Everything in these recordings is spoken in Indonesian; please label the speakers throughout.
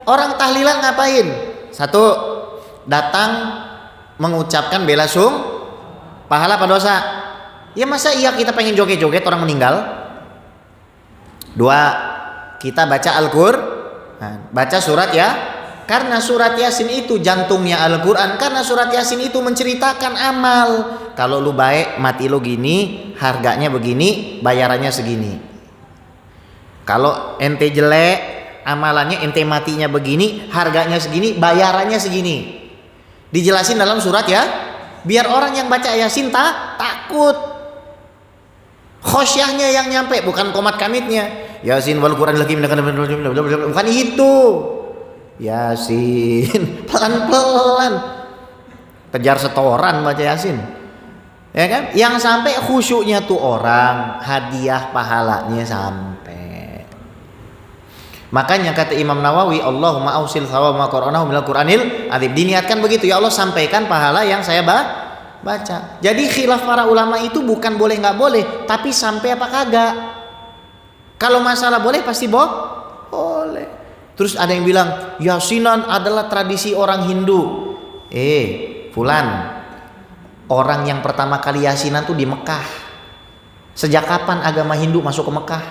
Speaker 1: Orang tahlilan ngapain? Satu, datang mengucapkan bela pahala apa dosa? Ya masa iya kita pengen joget-joget orang meninggal? Dua, kita baca Al-Qur'an, baca surat ya. Karena surat Yasin itu jantungnya Al-Qur'an. Karena surat Yasin itu menceritakan amal. Kalau lu baik, mati lu gini, harganya begini, bayarannya segini. Kalau ente jelek, amalannya ente matinya begini, harganya segini, bayarannya segini. Dijelasin dalam surat ya, biar orang yang baca Yasin takut. Khosyahnya yang nyampe, bukan komat kamitnya. Yasin wal Qur'an hakim, bukan itu. Yasin pelan-pelan, kejar setoran baca Yasin, ya kan? Yang sampai khusyuknya tuh orang, hadiah pahalanya sampai. Makanya kata Imam Nawawi, Allahumma ausil thawab ma qara'nahu minal Qur'anil adzim. Diniatkan begitu, ya Allah sampaikan pahala yang saya baca. Jadi khilaf para ulama itu bukan boleh nggak boleh, tapi sampai apa kagak. Kalau masalah boleh pasti boleh. Terus ada yang bilang Yasinan adalah tradisi orang Hindu. Fulan, orang yang pertama kali Yasinan tuh di Mekah. Sejak kapan agama Hindu masuk ke Mekah?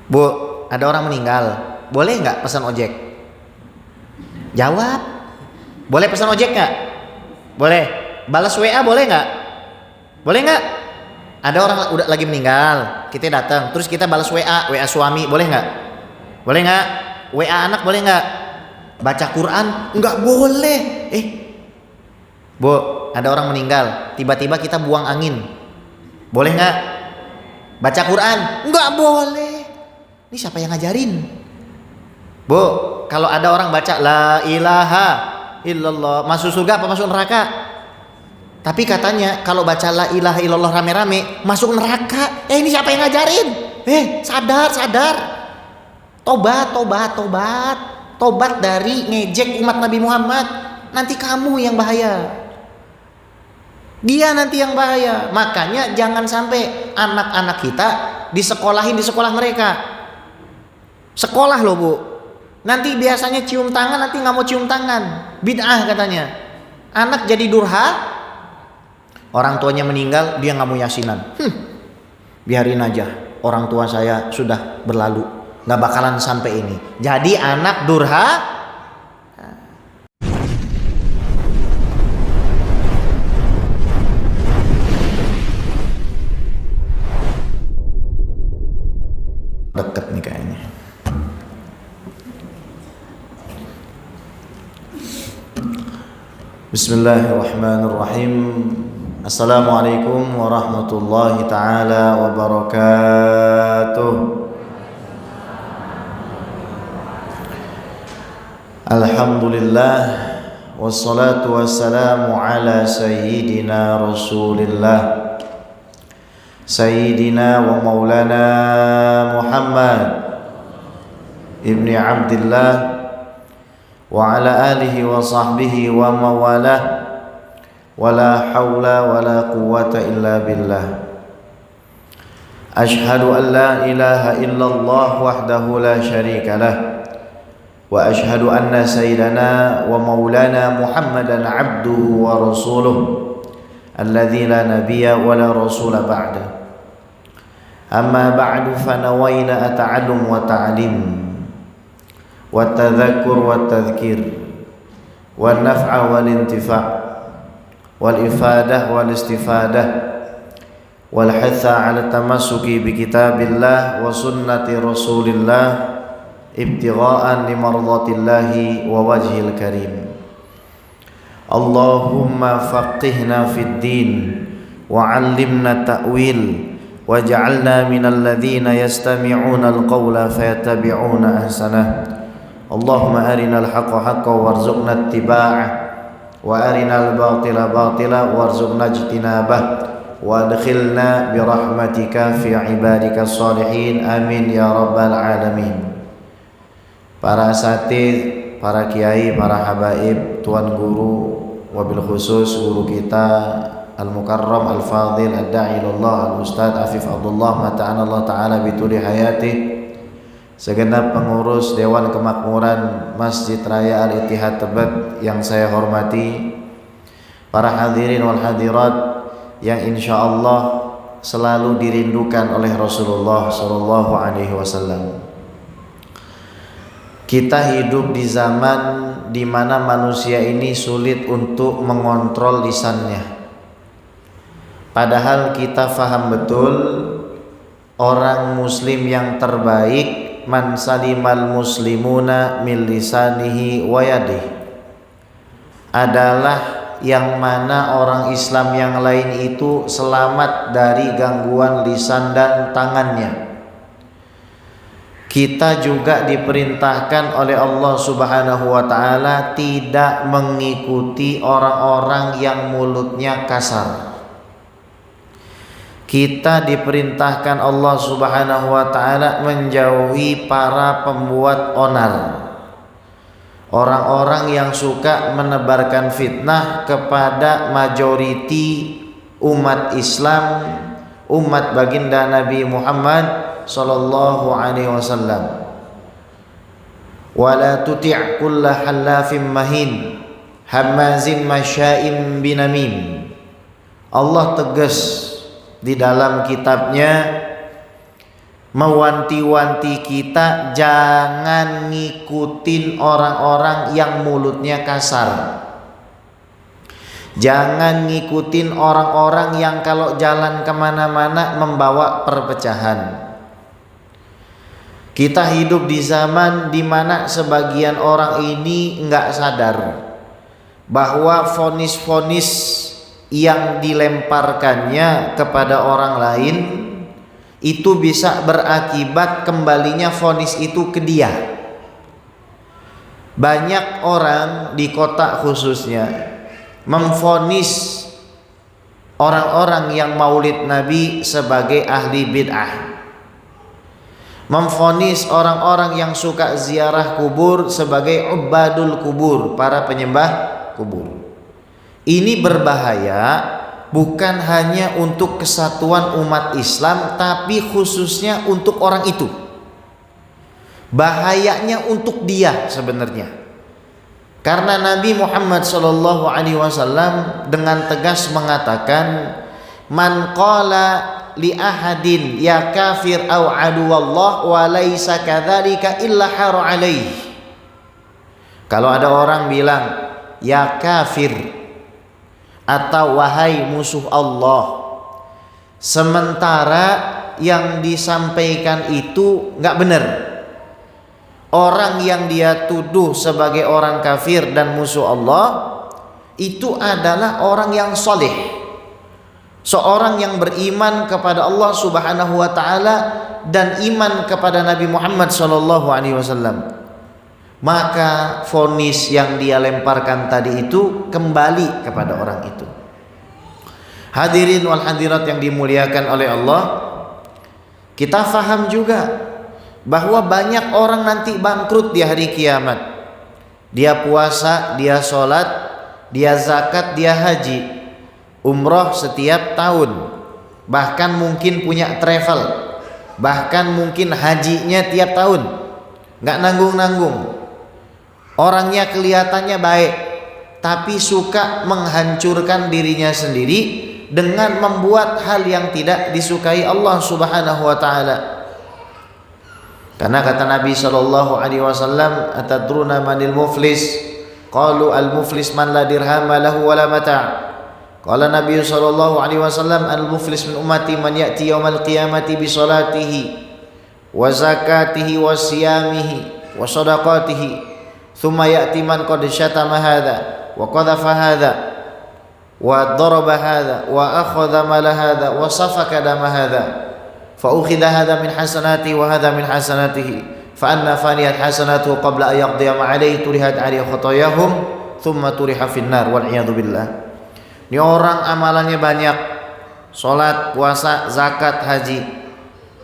Speaker 1: Bu, ada orang meninggal, boleh nggak pesan ojek? Jawab. Boleh pesan ojek nggak? Boleh. Balas WA boleh nggak? Boleh nggak? Ada orang udah lagi meninggal, kita datang, terus kita balas WA suami, boleh nggak? Boleh nggak? WA anak boleh nggak? Baca Quran nggak boleh. Bu, ada orang meninggal, tiba-tiba kita buang angin, boleh nggak? Baca Quran nggak boleh. Ini siapa yang ngajarin? Bu, kalau ada orang baca la ilaha illallah, masuk surga apa masuk neraka? Tapi katanya kalau baca la ilaha illallah rame-rame masuk neraka. Ini siapa yang ngajarin? Sadar. Tobat dari ngejek umat Nabi Muhammad. Nanti kamu yang bahaya. Dia nanti yang bahaya. Makanya jangan sampai anak-anak kita disekolahin di sekolah mereka. Sekolah loh bu. Nanti biasanya cium tangan, nanti nggak mau cium tangan. Bid'ah katanya. Anak jadi durha. Orang tuanya meninggal, dia nggak mau Yasinan. Biarin aja, orang tua saya sudah berlalu, nggak bakalan sampai ini. Jadi anak durha. Deket nih kayaknya. Bismillahirrahmanirrahim. Assalamualaikum warahmatullahi ta'ala wabarakatuh. Alhamdulillah, wassalatu wassalamu ala sayyidina rasulillah, sayyidina wa maulana Muhammad ibni Abdillah wa ala alihi wa sahbihi wa mawalah. Wala hawla wala quwwata illa billah. Ashhadu an la ilaha illallah wahdahu la syarika lah. Wa ashhadu anna sayyidana wa maulana Muhammadan abduhu wa rasuluh alladzi la nabiyya wa la rasula ba'da. Amma ba'du fa nawayna ata'allum wa ta'lim wa tadhakkur wa tadhkir wa naf'a wal intifa' wal ifadah wal istifadah wal hatha ala tamassuki bi kitabillah wa sunnati rasulillah ibtigha'an li mardatillahi wa wajhil karim. Allahumma faqihna fid din wa 'allimna ta'wil waj'alna minal ladzina yastami'una al-qawla fayattabi'una ahsanah. Allahumma arinal haqqa haqqan warzuqna ittiba'ah wa arinal batila batila warzuqna ijtinabah wa adkhilna birahmatika fi ibadika salihin amin ya rabbal alamin. Para asatidz, para kiai, para habaib, tuan guru, wabil khusus guru kita al-mukarram al-fadhil ad-da'i ilallah al-ustadz Afif Abdullah mata'ana Allah ta'ala bituli hayatih segenap pengurus Dewan Kemakmuran Masjid Raya Al-Ittihad Tebet yang saya hormati, para hadirin wal hadirat yang insyaallah selalu dirindukan oleh Rasulullah sallallahu alaihi wasallam. Kita hidup di zaman di mana manusia ini sulit untuk mengontrol lisannya. Padahal kita faham betul orang muslim yang terbaik man salimal muslimuna min lisanihi wa yadihi, adalah yang mana orang Islam yang lain itu selamat dari gangguan lisan dan tangannya. Kita juga diperintahkan oleh Allah Subhanahu wa taala tidak mengikuti orang-orang yang mulutnya kasar. Kita diperintahkan Allah Subhanahu wa taala menjauhi para pembuat onar, orang-orang yang suka menebarkan fitnah kepada majoriti umat Islam, umat baginda Nabi Muhammad sallallahu alaihi wasallam. Wala tuti' kulla halafin mahin hamazin masya'im binamim. Allah tegas di dalam kitabnya mewanti-wanti kita jangan ngikutin orang-orang yang mulutnya kasar. Jangan ngikutin orang-orang yang kalau jalan kemana-mana membawa perpecahan. Kita hidup di zaman di mana sebagian orang ini nggak sadar bahwa vonis-vonis yang dilemparkannya kepada orang lain itu bisa berakibat kembalinya vonis itu ke dia. Banyak orang di kota khususnya memvonis orang-orang yang maulid Nabi sebagai ahli bid'ah, memvonis orang-orang yang suka ziarah kubur sebagai ubadul kubur, para penyembah kubur. Ini berbahaya bukan hanya untuk kesatuan umat Islam, tapi khususnya untuk orang itu. Bahayanya untuk dia sebenarnya. Karena Nabi Muhammad sallallahu alaihi wasallam dengan tegas mengatakan, "Man qala li ahadin ya kafir au aduwallah wa laisa kadzalika illa haru alaihi." Kalau ada orang bilang ya kafir atau wahai musuh Allah, sementara yang disampaikan itu nggak benar, orang yang dia tuduh sebagai orang kafir dan musuh Allah itu adalah orang yang soleh, seorang yang beriman kepada Allah Subhanahu wa taala dan iman kepada Nabi Muhammad sallallahu alaihi wasallam. Maka vonis yang dia lemparkan tadi itu kembali kepada orang itu. Hadirin wal hadirat yang dimuliakan oleh Allah, kita faham juga bahwa banyak orang nanti bangkrut di hari kiamat. Dia puasa, dia sholat, dia zakat, dia haji, umroh setiap tahun, bahkan mungkin punya travel, bahkan mungkin hajinya tiap tahun, nggak nanggung-nanggung. Orangnya kelihatannya baik, tapi suka menghancurkan dirinya sendiri dengan membuat hal yang tidak disukai Allah Subhanahu wa taala. Karena kata Nabi sallallahu alaihi wasallam, "Atadruna manil muflis?" Qalu al-muflis man la dirhama lahu wa la mata'. Qala Nabi sallallahu alaihi wasallam, "Al-muflis min ummati man ya'ti yaumal qiyamati bi salatihi wa zakatihi wa siyamihi wa shadaqatihi. Thumma ya'ti man qad syatama hadha wa qadhafa hadha wa daraba hadha wa akhadha mala hadha wa safaka dama hadha fa ukhidha hadha min hasanati wa hadha min hasanatihi fa anna faniyat hasanatu qabla an yaqdiya ma alayhi turihat alayhi khatayahum thumma turiha finnar wal iyadu billah." Ini orang amalannya banyak, salat, puasa, zakat, haji.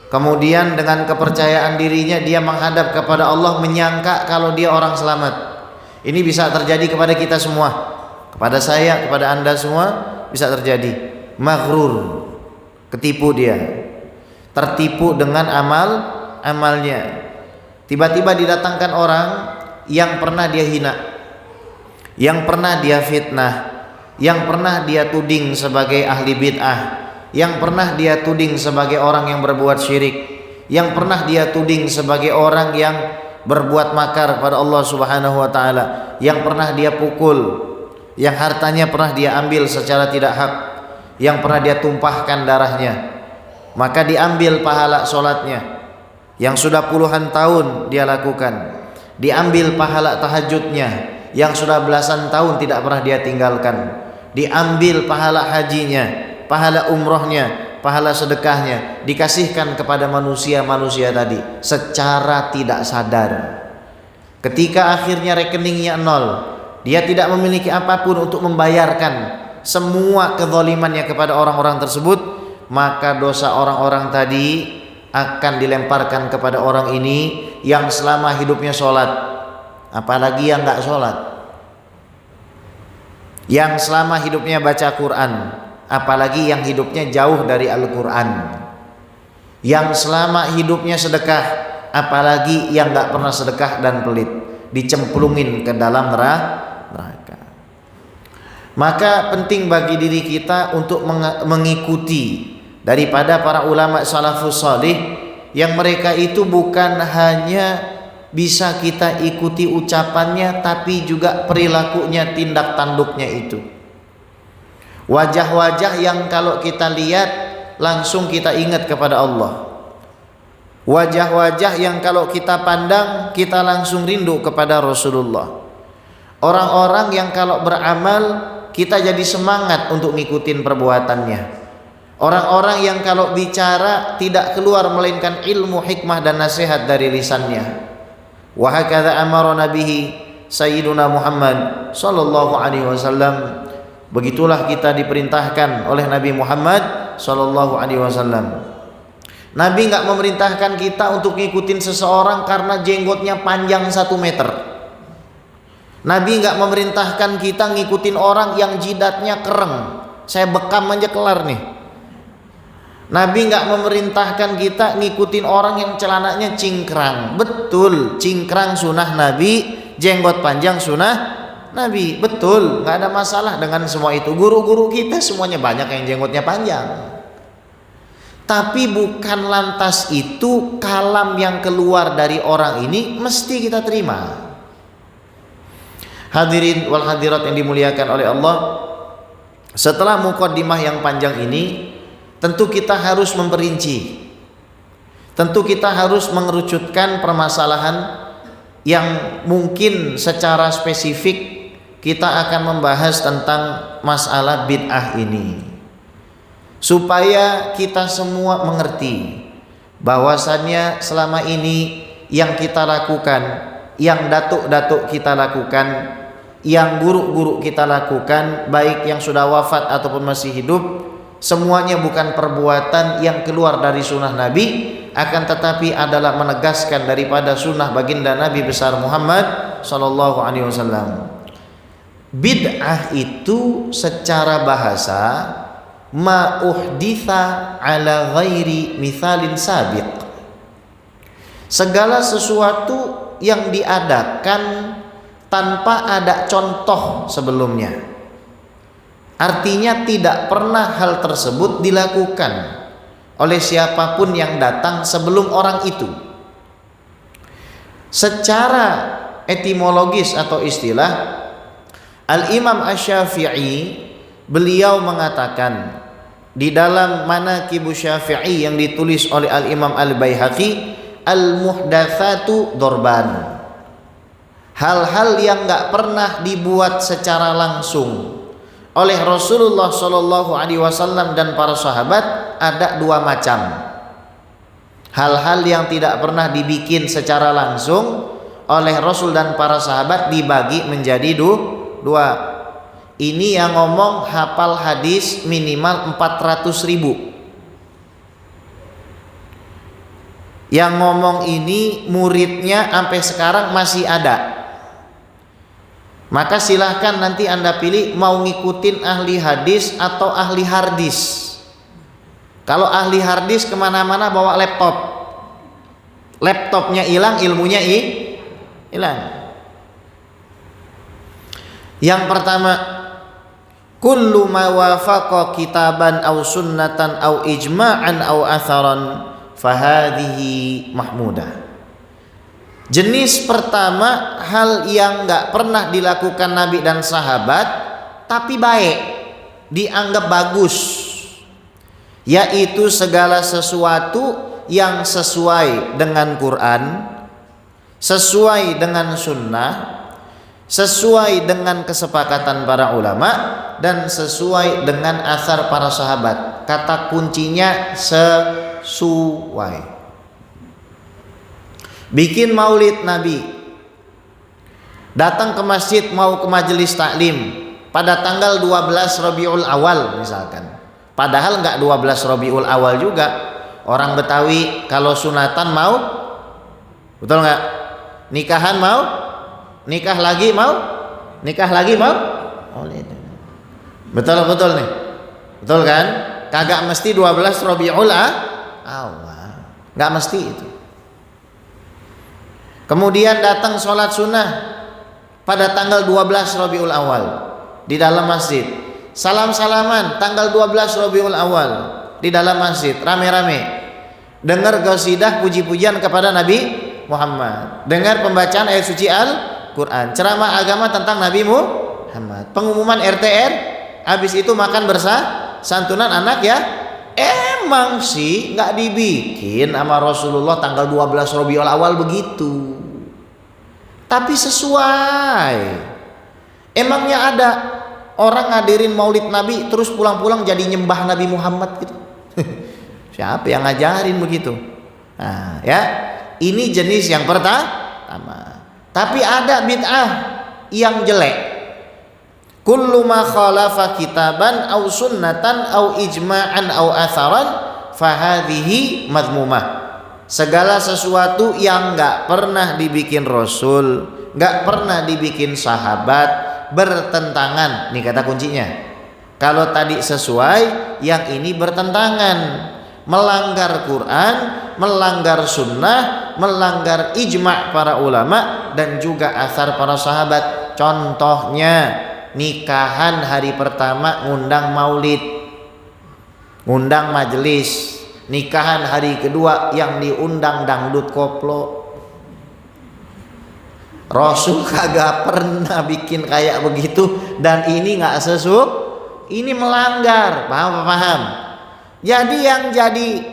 Speaker 1: Kemudian dengan kepercayaan dirinya dia menghadap kepada Allah menyangka kalau dia orang selamat. Ini bisa terjadi kepada kita semua, kepada saya, kepada anda semua bisa terjadi. Maghrur, ketipu dia, tertipu dengan amalnya. Tiba-tiba didatangkan orang yang pernah dia hina, yang pernah dia fitnah, yang pernah dia tuding sebagai ahli bid'ah, yang pernah dia tuding sebagai orang yang berbuat syirik, yang pernah dia tuding sebagai orang yang berbuat makar pada Allah Subhanahu wa taala, yang pernah dia pukul, yang hartanya pernah dia ambil secara tidak hak, yang pernah dia tumpahkan darahnya. Maka diambil pahala solatnya yang sudah puluhan tahun dia lakukan, diambil pahala tahajudnya yang sudah belasan tahun tidak pernah dia tinggalkan, diambil pahala hajinya, pahala umrohnya, pahala sedekahnya, dikasihkan kepada manusia-manusia tadi secara tidak sadar. Ketika akhirnya rekeningnya nol, dia tidak memiliki apapun untuk membayarkan semua kezalimannya kepada orang-orang tersebut, maka dosa orang-orang tadi akan dilemparkan kepada orang ini yang selama hidupnya sholat, apalagi yang nggak sholat, yang selama hidupnya baca Quran, apalagi yang hidupnya jauh dari Al-Quran, yang selama hidupnya sedekah, apalagi yang nggak pernah sedekah dan pelit, dicemplungin ke dalam neraka. Maka penting bagi diri kita untuk mengikuti daripada para ulama salafus salih yang mereka itu bukan hanya bisa kita ikuti ucapannya, tapi juga perilakunya, tindak tanduknya itu. Wajah-wajah yang kalau kita lihat langsung kita ingat kepada Allah. Wajah-wajah yang kalau kita pandang kita langsung rindu kepada Rasulullah. Orang-orang yang kalau beramal kita jadi semangat untuk ngikutin perbuatannya. Orang-orang yang kalau bicara tidak keluar melainkan ilmu, hikmah dan nasihat dari lisannya. Wa hakadha amarana bihi sayyiduna Muhammad sallallahu alaihi wasallam. Begitulah kita diperintahkan oleh Nabi Muhammad sallallahu alaihi wasallam. Nabi enggak memerintahkan kita untuk ngikutin seseorang karena jenggotnya panjang 1 meter. Nabi enggak memerintahkan kita ngikutin orang yang jidatnya kereng, saya bekam aja kelar nih. Nabi enggak memerintahkan kita ngikutin orang yang celananya cingkrang. Betul, cingkrang sunnah Nabi, jenggot panjang sunnah Nabi, betul, enggak ada masalah dengan semua itu. Guru-guru kita semuanya banyak yang jenggotnya panjang. Tapi bukan lantas itu kalam yang keluar dari orang ini mesti kita terima. Hadirin wal hadirat yang dimuliakan oleh Allah, setelah muqaddimah yang panjang ini, tentu kita harus memperinci, tentu kita harus mengerucutkan permasalahan yang mungkin secara spesifik kita akan membahas tentang masalah bid'ah ini, supaya kita semua mengerti bahwasannya selama ini yang kita lakukan, yang datuk-datuk kita lakukan, yang guru-guru kita lakukan, baik yang sudah wafat ataupun masih hidup, semuanya bukan perbuatan yang keluar dari sunnah Nabi, akan tetapi adalah menegaskan daripada sunnah baginda Nabi besar Muhammad sallallahu alaihi wasallam. Bid'ah itu secara bahasa ma uhditha ala ghairi mithalin sabiq, segala sesuatu yang diadakan tanpa ada contoh sebelumnya. Artinya tidak pernah hal tersebut dilakukan oleh siapapun yang datang sebelum orang itu. Secara etimologis atau istilah, Al-Imam Asy-Syafi'i beliau mengatakan di dalam Manaqibu Syafi'i yang ditulis oleh Al-Imam Al-Baihaqi, al-muhdatsatu dorban, hal-hal yang enggak pernah dibuat secara langsung oleh Rasulullah Shallallahu Alaihi Wasallam dan para sahabat ada 2 macam. Hal-hal yang tidak pernah dibikin secara langsung oleh Rasul dan para sahabat dibagi menjadi 2. Ini yang ngomong hafal hadis minimal 400.000. Yang ngomong ini muridnya sampai sekarang masih ada. Maka silahkan nanti Anda pilih mau ngikutin ahli hadis atau ahli hardis. Kalau ahli hardis kemana-mana bawa laptop, Laptopnya hilang, ilmunya hilang. Yang pertama, kullu ma wafaqa kitaban aw sunnatan aw ijma'an aw atharan fahadhihi mahmudah. Jenis pertama, hal yang enggak pernah dilakukan Nabi dan sahabat tapi baik, dianggap bagus, yaitu segala sesuatu yang sesuai dengan Quran, sesuai dengan sunnah, sesuai dengan kesepakatan para ulama, dan sesuai dengan asar para sahabat. Kata kuncinya sesuai. Bikin maulid Nabi, datang ke masjid mau ke majelis taklim pada tanggal 12 Rabiul Awal misalkan, padahal enggak 12 Rabiul Awal juga. Orang Betawi kalau sunatan mau, betul nggak? Nikahan mau, nikah lagi mau, betul nih, betul kan? Kagak mesti 12 Rabiul Awal, nggak mesti itu. Kemudian datang sholat sunnah pada tanggal 12 Rabiul Awal di dalam masjid, salam-salaman tanggal 12 Rabiul Awal di dalam masjid, rame-rame dengar qasidah puji-pujian kepada Nabi Muhammad, dengar pembacaan ayat suci Al-Quran, ceramah agama tentang Nabi Muhammad, pengumuman RTR, habis itu makan santunan anak ya. Emang sih nggak dibikin sama Rasulullah tanggal 12 Rabiul Awal begitu, tapi sesuai. Emangnya ada orang ngadirin maulid Nabi terus pulang-pulang jadi nyembah Nabi Muhammad gitu? Siapa yang ngajarin begitu? Nah, ya, ini jenis yang pertama. Tapi ada bid'ah yang jelek. Kullu ma khalafa kitaban aw sunnatan aw ijma'an aw atharan fahadhihi madmumah. Segala sesuatu yang enggak pernah dibikin Rasul, enggak pernah dibikin sahabat, bertentangan. Nih kata kuncinya. Kalau tadi sesuai, yang ini bertentangan. Melanggar Quran, melanggar sunnah, melanggar ijma' para ulama dan juga athar para sahabat. Contohnya nikahan hari pertama ngundang maulid, ngundang majelis. Nikahan hari kedua yang diundang dangdut koplo. Rasul kagak pernah bikin kayak begitu, dan ini nggak sesuai, ini melanggar. Paham? Jadi yang jadi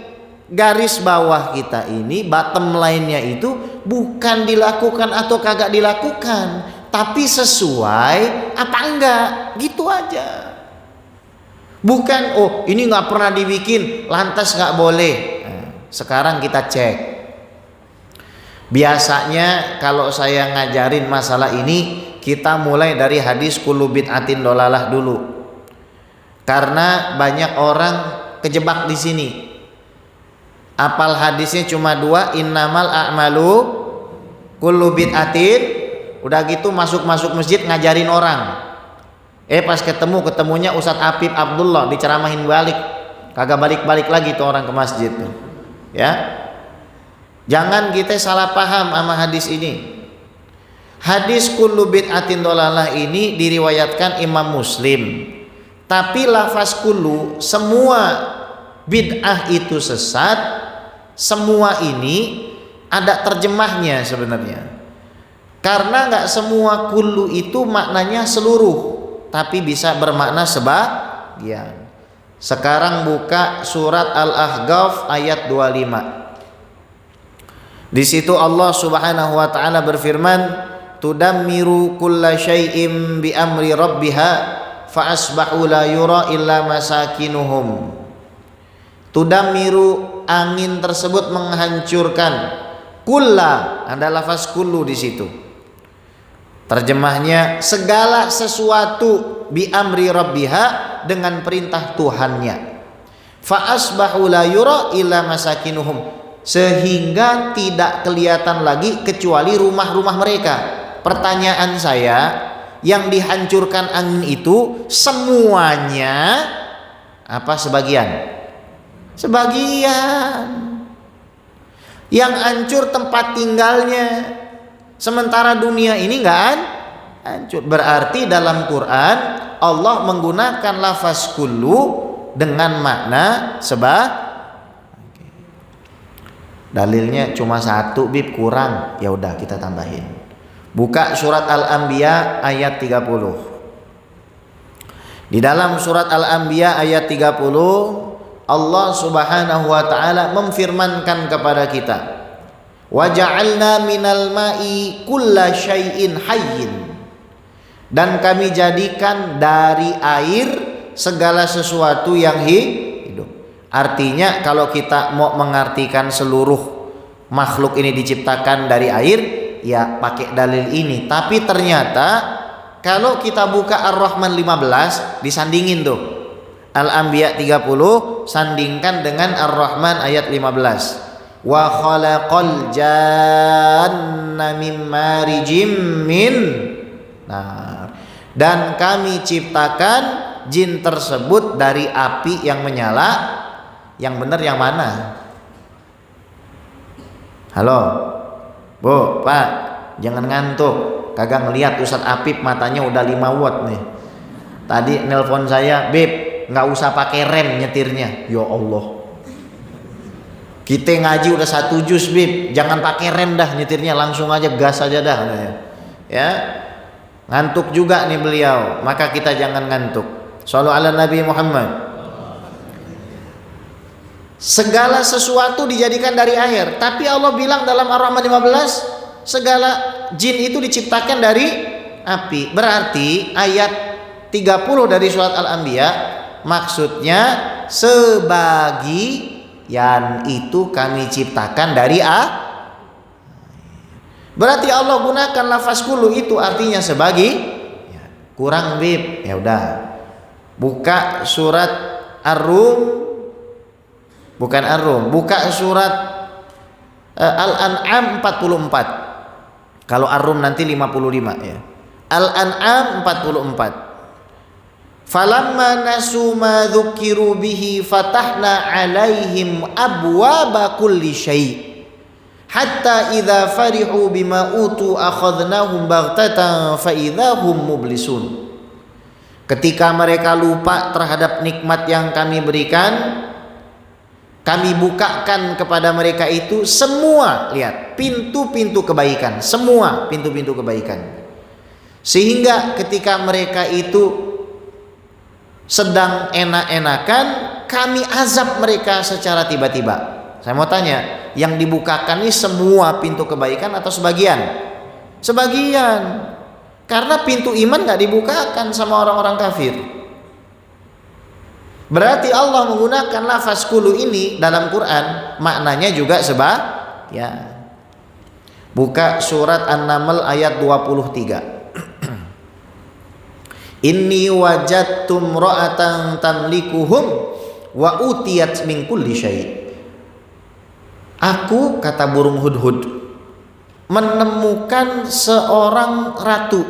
Speaker 1: garis bawah kita ini, bottom line-nya itu bukan dilakukan atau kagak dilakukan, tapi sesuai apa enggak, gitu aja. Bukan oh ini nggak pernah dibikin lantas nggak boleh. Nah, sekarang kita cek. Biasanya kalau saya ngajarin masalah ini, kita mulai dari hadis kullu bid'atin dolalah dulu, karena banyak orang kejebak di sini. Apal hadisnya cuma 2, innamal a'malu kullu bid'atin, udah gitu masuk masjid ngajarin orang. Pas ketemunya Ustadz Apip Abdullah diceramahin balik, kagak balik lagi tuh orang ke masjid tuh. Ya, jangan kita salah paham sama hadis ini. Hadis kullu bid'atin dolalah ini diriwayatkan Imam Muslim. Tapi lafaz kullu, semua bid'ah itu sesat, semua ini ada terjemahnya sebenarnya. Karena nggak semua kullu itu maknanya seluruh, tapi bisa bermakna sebagian. Sekarang buka surat Al-Ahqaf ayat 25. Di situ Allah Subhanahu wa taala berfirman, tudammiru kulla syai'im bi amri rabbiha fa asbahu la yura illa masakinuhum. Tudammiru, angin tersebut menghancurkan. Kulla, ada lafaz kullu di situ. Terjemahnya segala sesuatu, bi amri rabbiha, dengan perintah Tuhannya. Fa asbahu la yura illa masakinuhum, sehingga tidak kelihatan lagi kecuali rumah-rumah mereka. Pertanyaan saya, yang dihancurkan angin itu semuanya apa sebagian? Sebagian. yang hancur tempat tinggalnya, sementara dunia ini nggak hancur. Berarti dalam Quran Allah menggunakan lafaz kullu dengan makna dalilnya cuma satu bib kurang, ya udah kita tambahin. Buka surat Al-Anbiya ayat 30. Di dalam surat Al-Anbiya ayat 30 Allah Subhanahu wa taala memfirmankan kepada kita, wa ja'alna minal ma'i kulla syai'in hayyin, dan kami jadikan dari air segala sesuatu yang hidup. Artinya kalau kita mau mengartikan seluruh makhluk ini diciptakan dari air, ya pakai dalil ini. Tapi ternyata kalau kita buka Ar-Rahman 15, disandingin tuh Al-Anbiya 30, sandingkan dengan Ar-Rahman ayat 15. Wa khalaqal janna mim marijim min nar, dan kami ciptakan jin tersebut dari api yang menyala. Yang benar yang mana? Halo Bu, Pak, jangan ngantuk. Kagak ngelihat Ustadz Apip matanya udah 5 watt nih. Tadi nelpon saya, Beb, nggak usah pakai rem nyetirnya. Ya Allah, kita ngaji udah 1 juz Beb, jangan pakai rem dah nyetirnya, langsung aja gas aja dah. Ya, ngantuk juga nih beliau, maka kita jangan ngantuk. Shallu ala Nabi Muhammad. Segala sesuatu dijadikan dari air, tapi Allah bilang dalam Ar-Rahman 15 segala jin itu diciptakan dari api. Berarti ayat 30 dari surat Al-Anbiya maksudnya sebagian itu kami ciptakan dari Berarti Allah gunakan lafaz kullu itu artinya kurang bib. Ya udah, buka surat Ar-Rum, bukan Ar-Rum, buka surat Al-An'am 44. Kalau Ar-Rum nanti 55 ya. Al-An'am 44. Falamma nasu ma dzukiru bihi fatahna 'alaihim abwaba kulli syai' hatta idza farihu bima utu akhadnahum baghtatan fa idzahum mublisun. Ketika mereka lupa terhadap nikmat yang kami berikan, kami bukakan kepada mereka itu semua, lihat, pintu-pintu kebaikan, semua pintu-pintu kebaikan. Sehingga ketika mereka itu sedang enak-enakan, kami azab mereka secara tiba-tiba. Saya mau tanya, yang dibukakan ini semua pintu kebaikan atau sebagian? Sebagian. Karena pintu iman gak dibukakan sama orang-orang kafir. Berarti Allah menggunakan lafaz kullu ini dalam Quran maknanya juga ya. Buka surat An-Naml ayat 23. Inni wajadtum ra'atan tamlikuhum wa utiyat min kulli syai'. Aku, kata burung hudhud, menemukan seorang ratu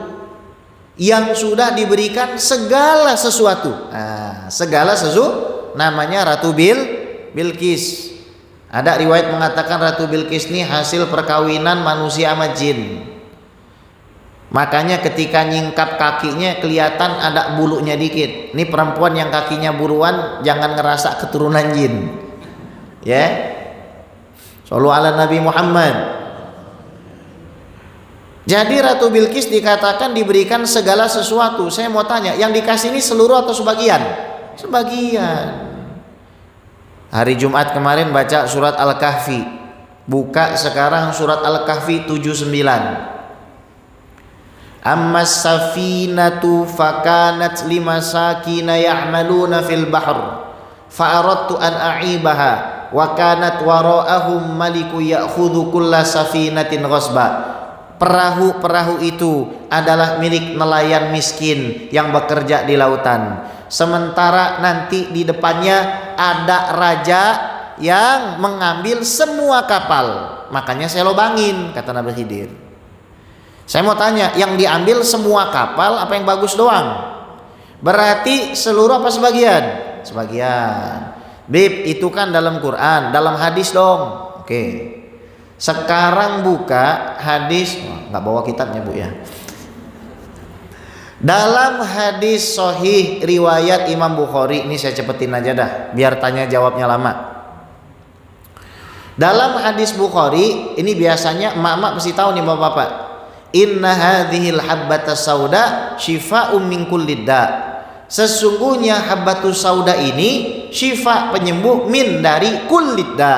Speaker 1: yang sudah diberikan segala sesuatu. Segala sesuatu namanya Ratu Bilqis. Ada riwayat mengatakan Ratu Bilqis ini hasil perkawinan manusia sama jin. Makanya ketika nyingkap kakinya kelihatan ada bulunya dikit. Ini perempuan yang kakinya buruan, jangan ngerasa keturunan jin. Ya. Shallu ala Nabi Muhammad. Jadi Ratu Bilqis dikatakan diberikan segala sesuatu. Saya mau tanya, yang dikasih ini seluruh atau sebagian? Sebagian. Hari Jumat kemarin baca surat Al-Kahfi. Buka sekarang surat Al-Kahfi 79. Ammas safinatu fakanat limasakina ya'maluna fil bahr fa'aradtu an a'ibaha wa kanat wara'ahum maliku ya'khudhu kulla safinatin ghasba. Perahu-perahu itu adalah milik nelayan miskin yang bekerja di lautan. Sementara nanti di depannya ada raja yang mengambil semua kapal. Makanya saya lobangin, kata Nabi Khidir. Saya mau tanya, yang diambil semua kapal apa yang bagus doang? Berarti seluruh apa sebagian? Sebagian. Bib, itu kan dalam Quran, dalam hadis dong. Oke. Sekarang buka hadis, nggak bawa kitabnya Bu ya. Dalam hadis sahih riwayat Imam Bukhari, ini saya cepetin aja dah biar tanya jawabnya lama. Dalam hadis Bukhari ini biasanya emak-emak mesti tahu nih Bapak-bapak. Inna hadhil habbatas sauda syifa'un min kulli da. Sesungguhnya habbatus sauda ini syifa penyembuh min dari kulli da.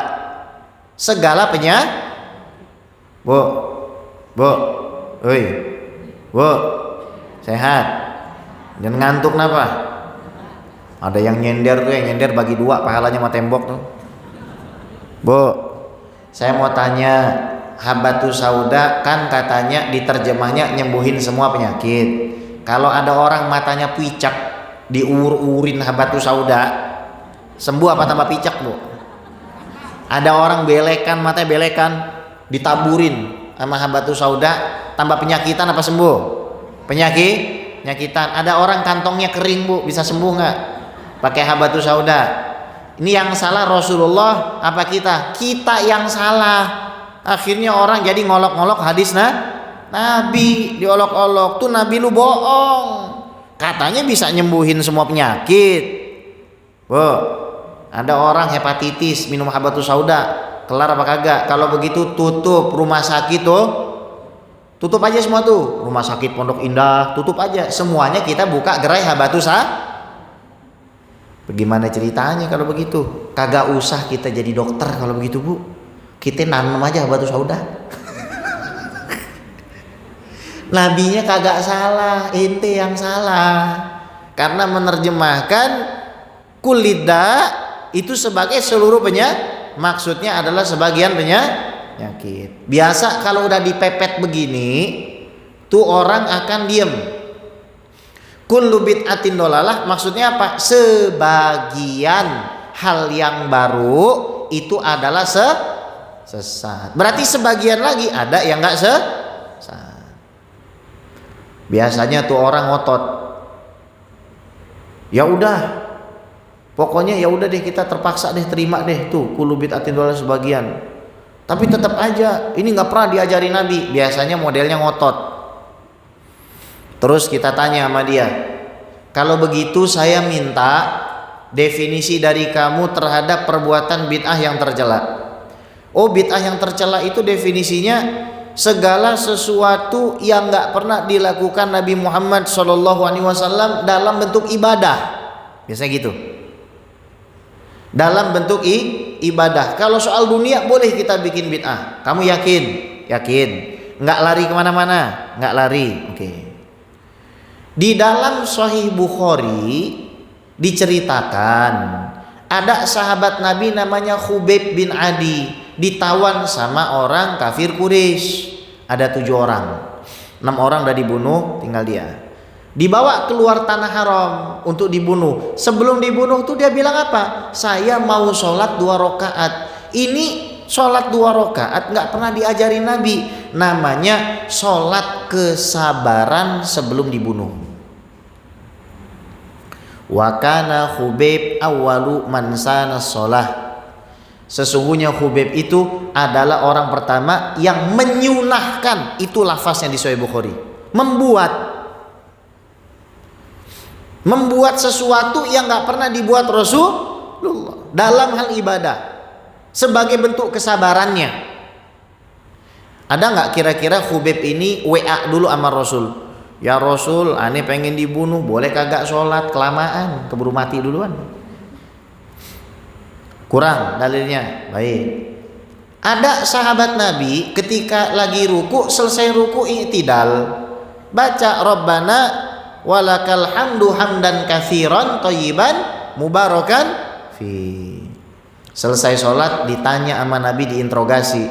Speaker 1: Segala penyakit. Bu. Oi. Bu. Sehat. Jangan ngantuk napa? Ada yang nyender tuh, yang nyender bagi dua pahalanya sama tembok tuh. Bu, saya mau tanya, habbatus sauda kan katanya diterjemahnya nyembuhin semua penyakit. Kalau ada orang matanya picak, diur-urin habbatus sauda, sembuh apa tambah picak Bu? Ada orang belekan, matanya belekan, ditaburin sama habbatus sauda, tambah penyakitan apa sembuh? Penyakitan. Ada orang kantongnya kering Bu, bisa sembuh nggak? Pakai habbatus sauda. Ini yang salah Rasulullah apa kita? Kita yang salah. Akhirnya orang jadi ngolok-ngolok hadis Nabi, diolok-olok. Tuh Nabi lu bohong. Katanya bisa nyembuhin semua penyakit. Bu, ada orang hepatitis minum habbatus sauda, kelar apa kagak? Kalau begitu tutup rumah sakit tuh. Tutup aja semua tuh. Rumah sakit Pondok Indah, tutup aja. Semuanya kita buka gerai habbatus sauda. Bagaimana ceritanya kalau begitu? Kagak usah kita jadi dokter kalau begitu Bu. Kita nanam aja habbatus sauda. Nabinya kagak salah, ente yang salah. Karena menerjemahkan kulida itu sebagai seluruh penyakit. Maksudnya adalah sebagian penyakit. Biasa kalau udah dipepet begini, tuh orang akan diem. Kullu bid'atin dolalah maksudnya apa? Sebagian hal yang baru itu adalah sesat. Berarti sebagian lagi ada yang enggak sesat. Biasanya tuh orang ngotot. Ya udah. Pokoknya ya udah deh kita terpaksa deh terima deh tuh kullu bid'atin dolalah sebagian. Tapi tetap aja ini enggak pernah diajari Nabi. Biasanya modelnya ngotot. Terus kita tanya sama dia, kalau begitu saya minta definisi dari kamu terhadap perbuatan bid'ah yang tercela. Oh, bid'ah yang tercela itu definisinya segala sesuatu yang nggak pernah dilakukan Nabi Muhammad SAW dalam bentuk ibadah. Biasanya gitu. Dalam bentuk ibadah. Kalau soal dunia boleh kita bikin bid'ah. Kamu yakin? Yakin. Nggak lari kemana-mana? Nggak lari. Oke. Di dalam Sahih Bukhari diceritakan ada sahabat Nabi namanya Khubayb bin Adi ditawan sama orang kafir Quraisy. Ada 7 orang, 6 orang udah dibunuh, tinggal dia. Dibawa keluar tanah haram untuk dibunuh. Sebelum dibunuh tuh dia bilang apa? Saya mau sholat 2 rakaat. Ini sholat 2 rakaat nggak pernah diajari Nabi. Namanya sholat kesabaran sebelum dibunuh. Wa kana Khubayb awwalu man sana shalah. Sesungguhnya Khubayb itu adalah orang pertama yang menyunahkan, itu lafaznya di Sahih Bukhari. Membuat sesuatu yang nggak pernah dibuat Rasulullah dalam hal ibadah sebagai bentuk kesabarannya. Ada nggak kira-kira Khubayb ini WA dulu sama Rasul? Ya Rasul, aneh pengen dibunuh, boleh kagak sholat, kelamaan, keburu mati duluan. Kurang dalilnya. Baik. Ada sahabat Nabi ketika lagi ruku, selesai ruku i'tidal, baca Rabbana walakal hamdu hamdan katsiran thayyiban mubarakan fi. Selesai sholat ditanya sama Nabi, diinterogasi.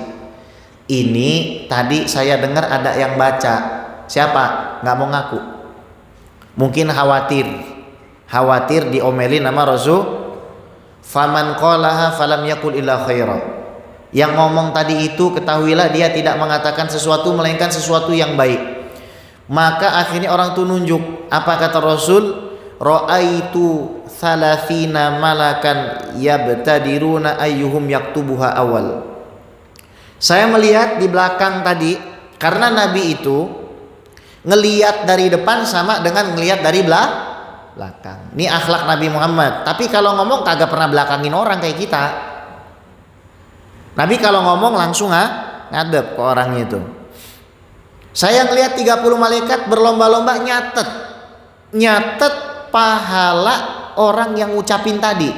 Speaker 1: Ini tadi saya dengar ada yang baca. Siapa? Nggak mau ngaku. Mungkin khawatir diomelin sama Rasul. Faman qalaha falam yakul illa khaira. Yang ngomong tadi itu ketahuilah dia tidak mengatakan sesuatu melainkan sesuatu yang baik. Maka akhirnya orang itu nunjuk. Apa kata Rasul? Ra'aitu thalathina malakan yabtadiruna ayyuhum yaktubuha awal. Saya melihat di belakang tadi, karena Nabi itu ngelihat dari depan sama dengan ngelihat dari belakang. Ini akhlak Nabi Muhammad. Tapi kalau ngomong kagak pernah belakangin orang kayak kita. Nabi kalau ngomong langsung ngadep ke orang itu. Saya ngelihat 30 malaikat berlomba-lomba nyatet pahala orang yang ngucapin tadi.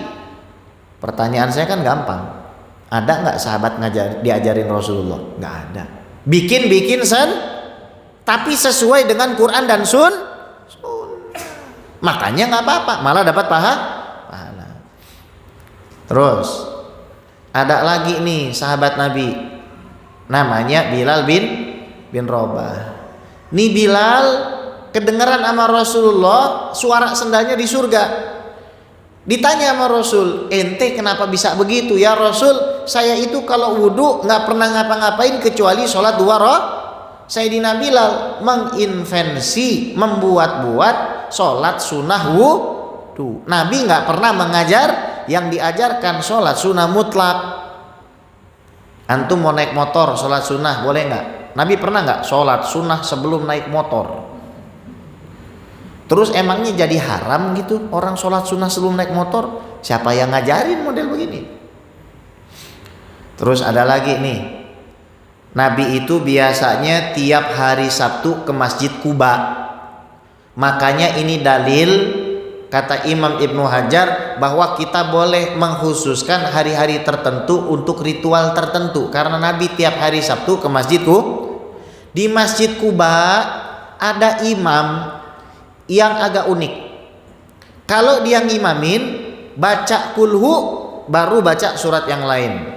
Speaker 1: Pertanyaan saya kan gampang. Ada nggak sahabat diajarin Rasulullah? Nggak ada. Bikin tapi sesuai dengan Quran dan Sunnah. Makanya nggak apa-apa, malah dapat pahala. Terus ada lagi nih sahabat Nabi, namanya Bilal bin Rabah. Nih Bilal kedengaran sama Rasulullah suara sendalnya di surga. Ditanya sama Rasul, ente kenapa bisa begitu ya Rasul? Saya itu kalau wudhu nggak pernah ngapa-ngapain kecuali sholat 2 rakaat. Sayyidina Bilal menginvensi, membuat-buat sholat sunnah wudhu. Nabi nggak pernah mengajar, yang diajarkan sholat sunnah mutlak. Antum mau naik motor sholat sunnah boleh nggak? Nabi pernah nggak sholat sunnah sebelum naik motor? Terus emangnya jadi haram gitu orang sholat sunnah sebelum naik motor? Siapa yang ngajarin model begini? Terus ada lagi nih, Nabi itu biasanya tiap hari Sabtu ke Masjid Kuba. Makanya ini dalil kata Imam Ibnu Hajar bahwa kita boleh mengkhususkan hari-hari tertentu untuk ritual tertentu. Karena Nabi tiap hari Sabtu ke Masjid Kuba. Di Masjid Kuba ada imam yang agak unik. Kalau dia ngimamin baca kulhu baru baca surat yang lain.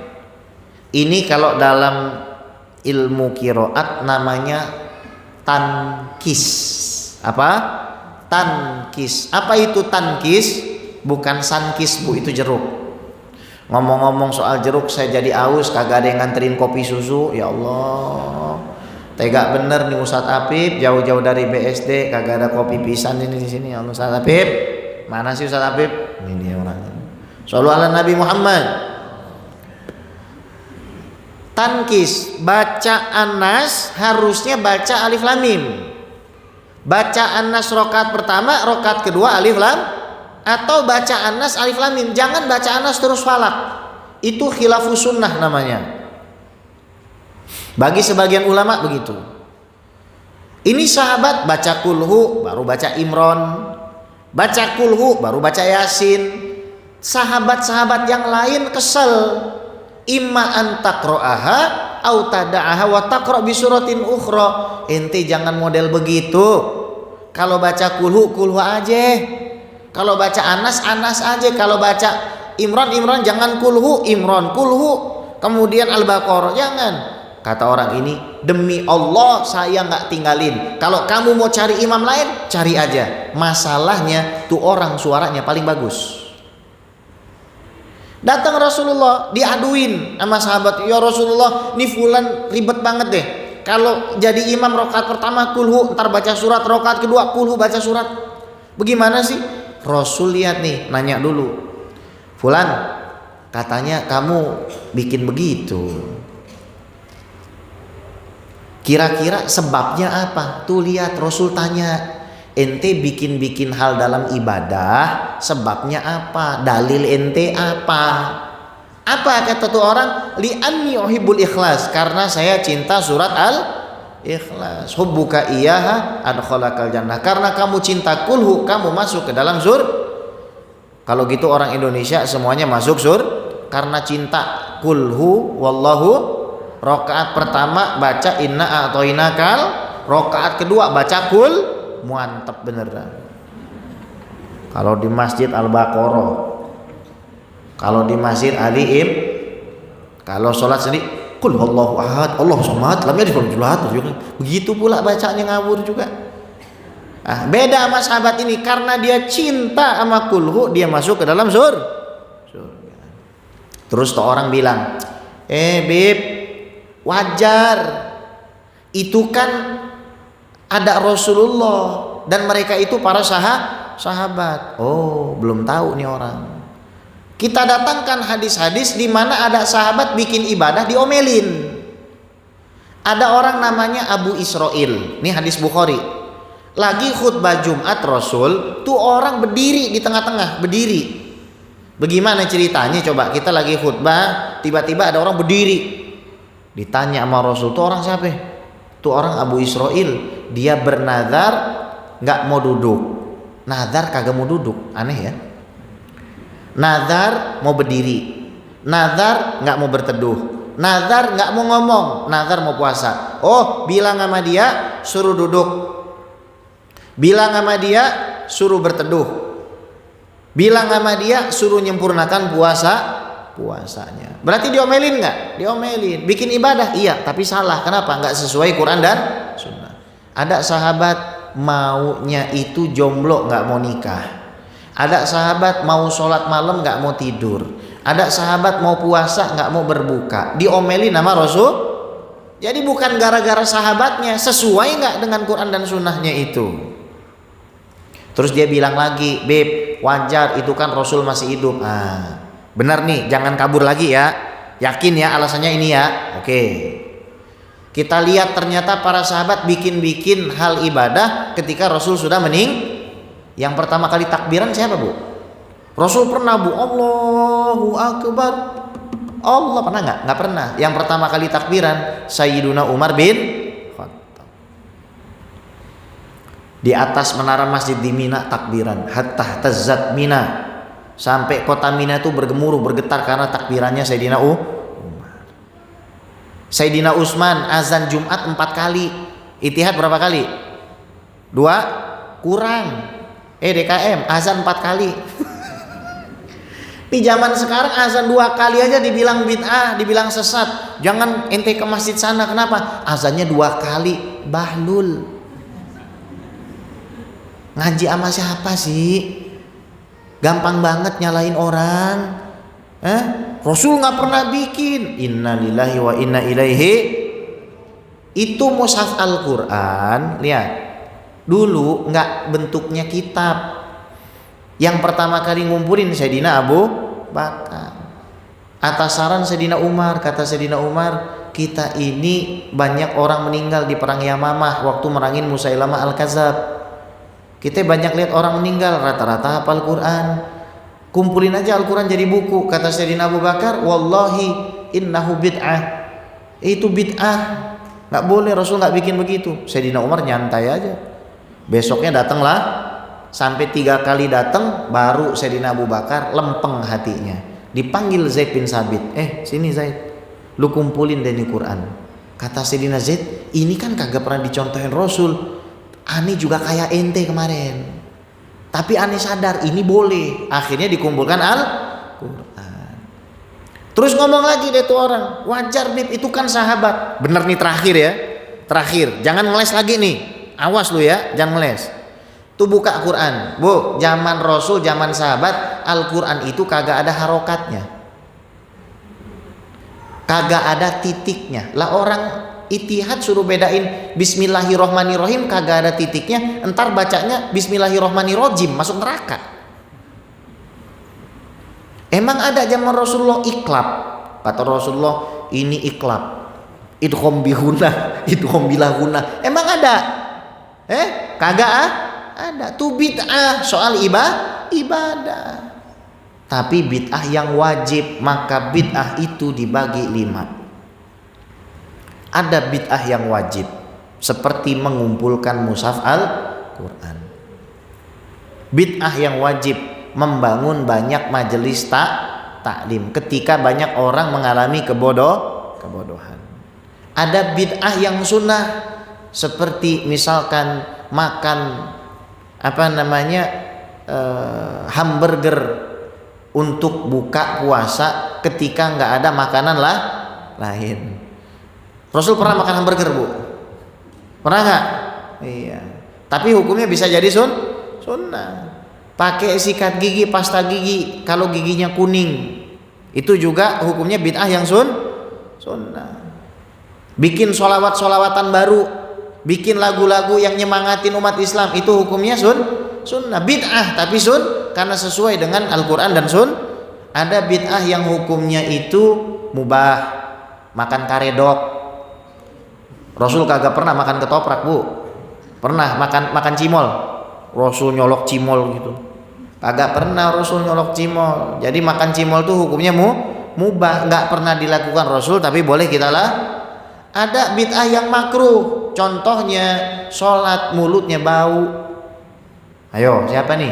Speaker 1: Ini kalau dalam ilmu qiraat namanya tankis. Apa? Tankis. Apa itu tankis? Bukan sankis bu, itu jeruk. Ngomong-ngomong soal jeruk saya jadi aus, kagak ada yang nganterin kopi susu. Ya Allah, tega bener nih Ustadz Apip, jauh-jauh dari BSD kagak ada kopi pisan ini di sini. Ya Allah, Ustadz Apip, mana sih Ustadz Apip? Ini dia orangnya. Shallallahu ala Nabi Muhammad. Tankis, bacaan nas harusnya baca alif lam mim. Bacaan nas rokat pertama, rokat kedua alif lam, atau bacaan nas alif lam mim. Jangan bacaan nas terus falak. Itu khilafus sunnah namanya. Bagi sebagian ulama begitu. Ini sahabat baca kulhu baru baca Imron, baca kulhu baru baca Yasin. Sahabat-sahabat yang lain kesel. Imma antaqra'aha au tada'aha wa taqra' bi suratin ukhra. Ente jangan model begitu. Kalau baca kulhu aja. Kalau baca anas aja. Kalau baca Imran jangan kulhu Imran kulhu. Kemudian Al-Baqarah jangan. Kata orang ini, demi Allah saya nggak tinggalin. Kalau kamu mau cari imam lain, cari aja. Masalahnya tuh orang suaranya paling bagus. Datang Rasulullah, diaduin sama sahabat, ya Rasulullah, nih fulan ribet banget deh. Kalau jadi imam rakaat pertama kulhu, ntar baca surat, rakaat kedua kulhu baca surat. Bagaimana sih? Rasul lihat nih, nanya dulu. Fulan, katanya kamu bikin begitu. Kira-kira sebabnya apa? Tuh lihat, Rasul tanya. Ente bikin hal dalam ibadah, sebabnya apa? Dalil ente apa? Apa kata tuh orang? Li'anni uhibbul ikhlas, karena saya cinta surat Al-Ikhlas. Hubbuka iyyaha adkhalakal jannah. Karena kamu cinta kulhu, kamu masuk ke dalam surga. Kalau gitu orang Indonesia semuanya masuk surga karena cinta kulhu wallahu. Rakaat pertama baca inna a'toinakal, rakaat kedua baca kul. Mantap beneran. Kalau di Masjid Al-Baqarah, kalau di Masjid Ali kalau sholat sendiri kul Allahu ahad, Allahu samad, lam yalid walam yulad. Begitu pula bacanya ngawur juga. Beda sama sahabat ini, karena dia cinta sama kulhu, dia masuk ke dalam surga. Terus tuh orang bilang, Bib, wajar, itu kan ada Rasulullah dan mereka itu para sahabat. Oh, belum tahu nih orang. Kita datangkan hadis-hadis di mana ada sahabat bikin ibadah diomelin. Ada orang namanya Abu Israil, ini hadis Bukhari. Lagi khutbah Jumat Rasul, tuh orang berdiri di tengah-tengah, berdiri. Bagaimana ceritanya coba? Kita lagi khutbah, tiba-tiba ada orang berdiri. Ditanya sama Rasul, tuh orang siapa? Tuh orang Abu Israil. Dia bernazar nggak mau duduk. Nazar kagak mau duduk, aneh ya. Nazar mau berdiri. Nazar nggak mau berteduh. Nazar nggak mau ngomong. Nazar mau puasa. Oh, bilang sama dia suruh duduk. Bilang sama dia suruh berteduh. Bilang sama dia suruh nyempurnakan puasanya. Berarti diomelin nggak? Diomelin. Bikin ibadah, iya, tapi salah. Kenapa? Nggak sesuai Quran dan Sunnah. Ada sahabat maunya itu jomblo, nggak mau nikah. Ada sahabat mau sholat malam, nggak mau tidur. Ada sahabat mau puasa, nggak mau berbuka. Diomelin sama Rasul. Jadi bukan gara-gara sahabatnya, sesuai nggak dengan Quran dan Sunnahnya itu. Terus dia bilang lagi, Beb, wajar, itu kan Rasul masih hidup. Benar nih, jangan kabur lagi ya. Yakin ya alasannya ini ya. Oke. Kita lihat ternyata para sahabat bikin-bikin hal ibadah ketika Rasul sudah Yang pertama kali takbiran siapa, Bu? Rasul pernah, Bu, Allahu Akbar. Allah pernah nggak? Nggak pernah. Yang pertama kali takbiran Sayyiduna Umar bin Khattab. Di atas menara masjid di Mina takbiran, hatta tazzat Mina. Sampai kota Mina itu bergemuruh, bergetar karena takbirannya Sayyidina Umar. Sayyidina Utsman azan Jumat 4 kali. Ittihad berapa kali? 2 kurang. DKM azan 4 kali. Di zaman sekarang azan 2 kali aja dibilang bid'ah, dibilang sesat. Jangan ente ke masjid sana. Kenapa? Azannya 2 kali. Bahlul. Ngaji sama siapa sih? Gampang banget nyalain orang. Rasul nggak pernah bikin. Innalillahi wa inna ilaihi. Itu mushaf Al-Quran. Lihat, dulu nggak bentuknya kitab. Yang pertama kali ngumpulin Sayyidina Abu Bakar. Atas saran Sayyidina Umar, kata Sayyidina Umar, kita ini banyak orang meninggal di perang Yamamah waktu merangin Musailamah Al-Kadzab. Kita banyak lihat orang meninggal, rata-rata hafal Quran. Kumpulin aja Al-Quran jadi buku. Kata Sayyidina Abu Bakar, wallahi innahu bid'ah. Itu bid'ah, nggak boleh, Rasul nggak bikin begitu. Sayyidina Umar nyantai aja. Besoknya datanglah, sampai 3 kali datang, baru Sayyidina Abu Bakar lempeng hatinya. Dipanggil Zaid bin Sabit, sini Zaid, lu kumpulin dari Quran. Kata Sayyidina Zaid, ini kan kagak pernah dicontohin Rasul. Ani juga kayak ente kemarin, tapi Ani sadar ini boleh. Akhirnya dikumpulkan Al-Quran. Terus ngomong lagi deh tuh orang, wajar Bib, itu kan sahabat. Bener nih, terakhir ya, terakhir, jangan ngeles lagi nih, awas lu ya, jangan ngeles. Tuh buka Quran, Bu, zaman Rasul, zaman sahabat, Al-Quran itu kagak ada harokatnya, kagak ada titiknya. Lah orang Ittihad suruh bedain Bismillahirrohmanirrohim, kagak ada titiknya, entar bacanya Bismillahirrohmanirrojim, masuk neraka. Emang ada zaman Rasulullah iklab? Kata Rasulullah, ini iklab, idgham bihuna, idgham bilahuna. Emang ada? Kagak ada. Tuh bid'ah soal ibadah. Tapi bid'ah yang wajib, maka bid'ah itu dibagi 5. Ada bid'ah yang wajib, seperti mengumpulkan mushaf Al-Quran. Bid'ah yang wajib, membangun banyak majelis taklim ketika banyak orang mengalami kebodohan. Ada bid'ah yang sunnah, seperti misalkan makan hamburger untuk buka puasa ketika nggak ada makanan lain. Rasul pernah makan hamburger, Bu? Pernah nggak? Iya. Tapi hukumnya bisa jadi sunnah. Pakai sikat gigi, pasta gigi, kalau giginya kuning, itu juga hukumnya bid'ah yang sunnah. Bikin solawatan baru, bikin lagu-lagu yang nyemangatin umat Islam, itu hukumnya sunnah. Bid'ah tapi karena sesuai dengan Al-Quran dan Ada bid'ah yang hukumnya itu mubah, makan karedok. Rasul kagak pernah makan ketoprak, Bu. Pernah makan cimol. Rasul nyolok cimol gitu. Kagak pernah Rasul nyolok cimol. Jadi makan cimol tuh hukumnya mubah, nggak pernah dilakukan Rasul, tapi boleh kita lah. Ada bid'ah yang makruh. Contohnya sholat mulutnya bau. Ayo, siapa nih?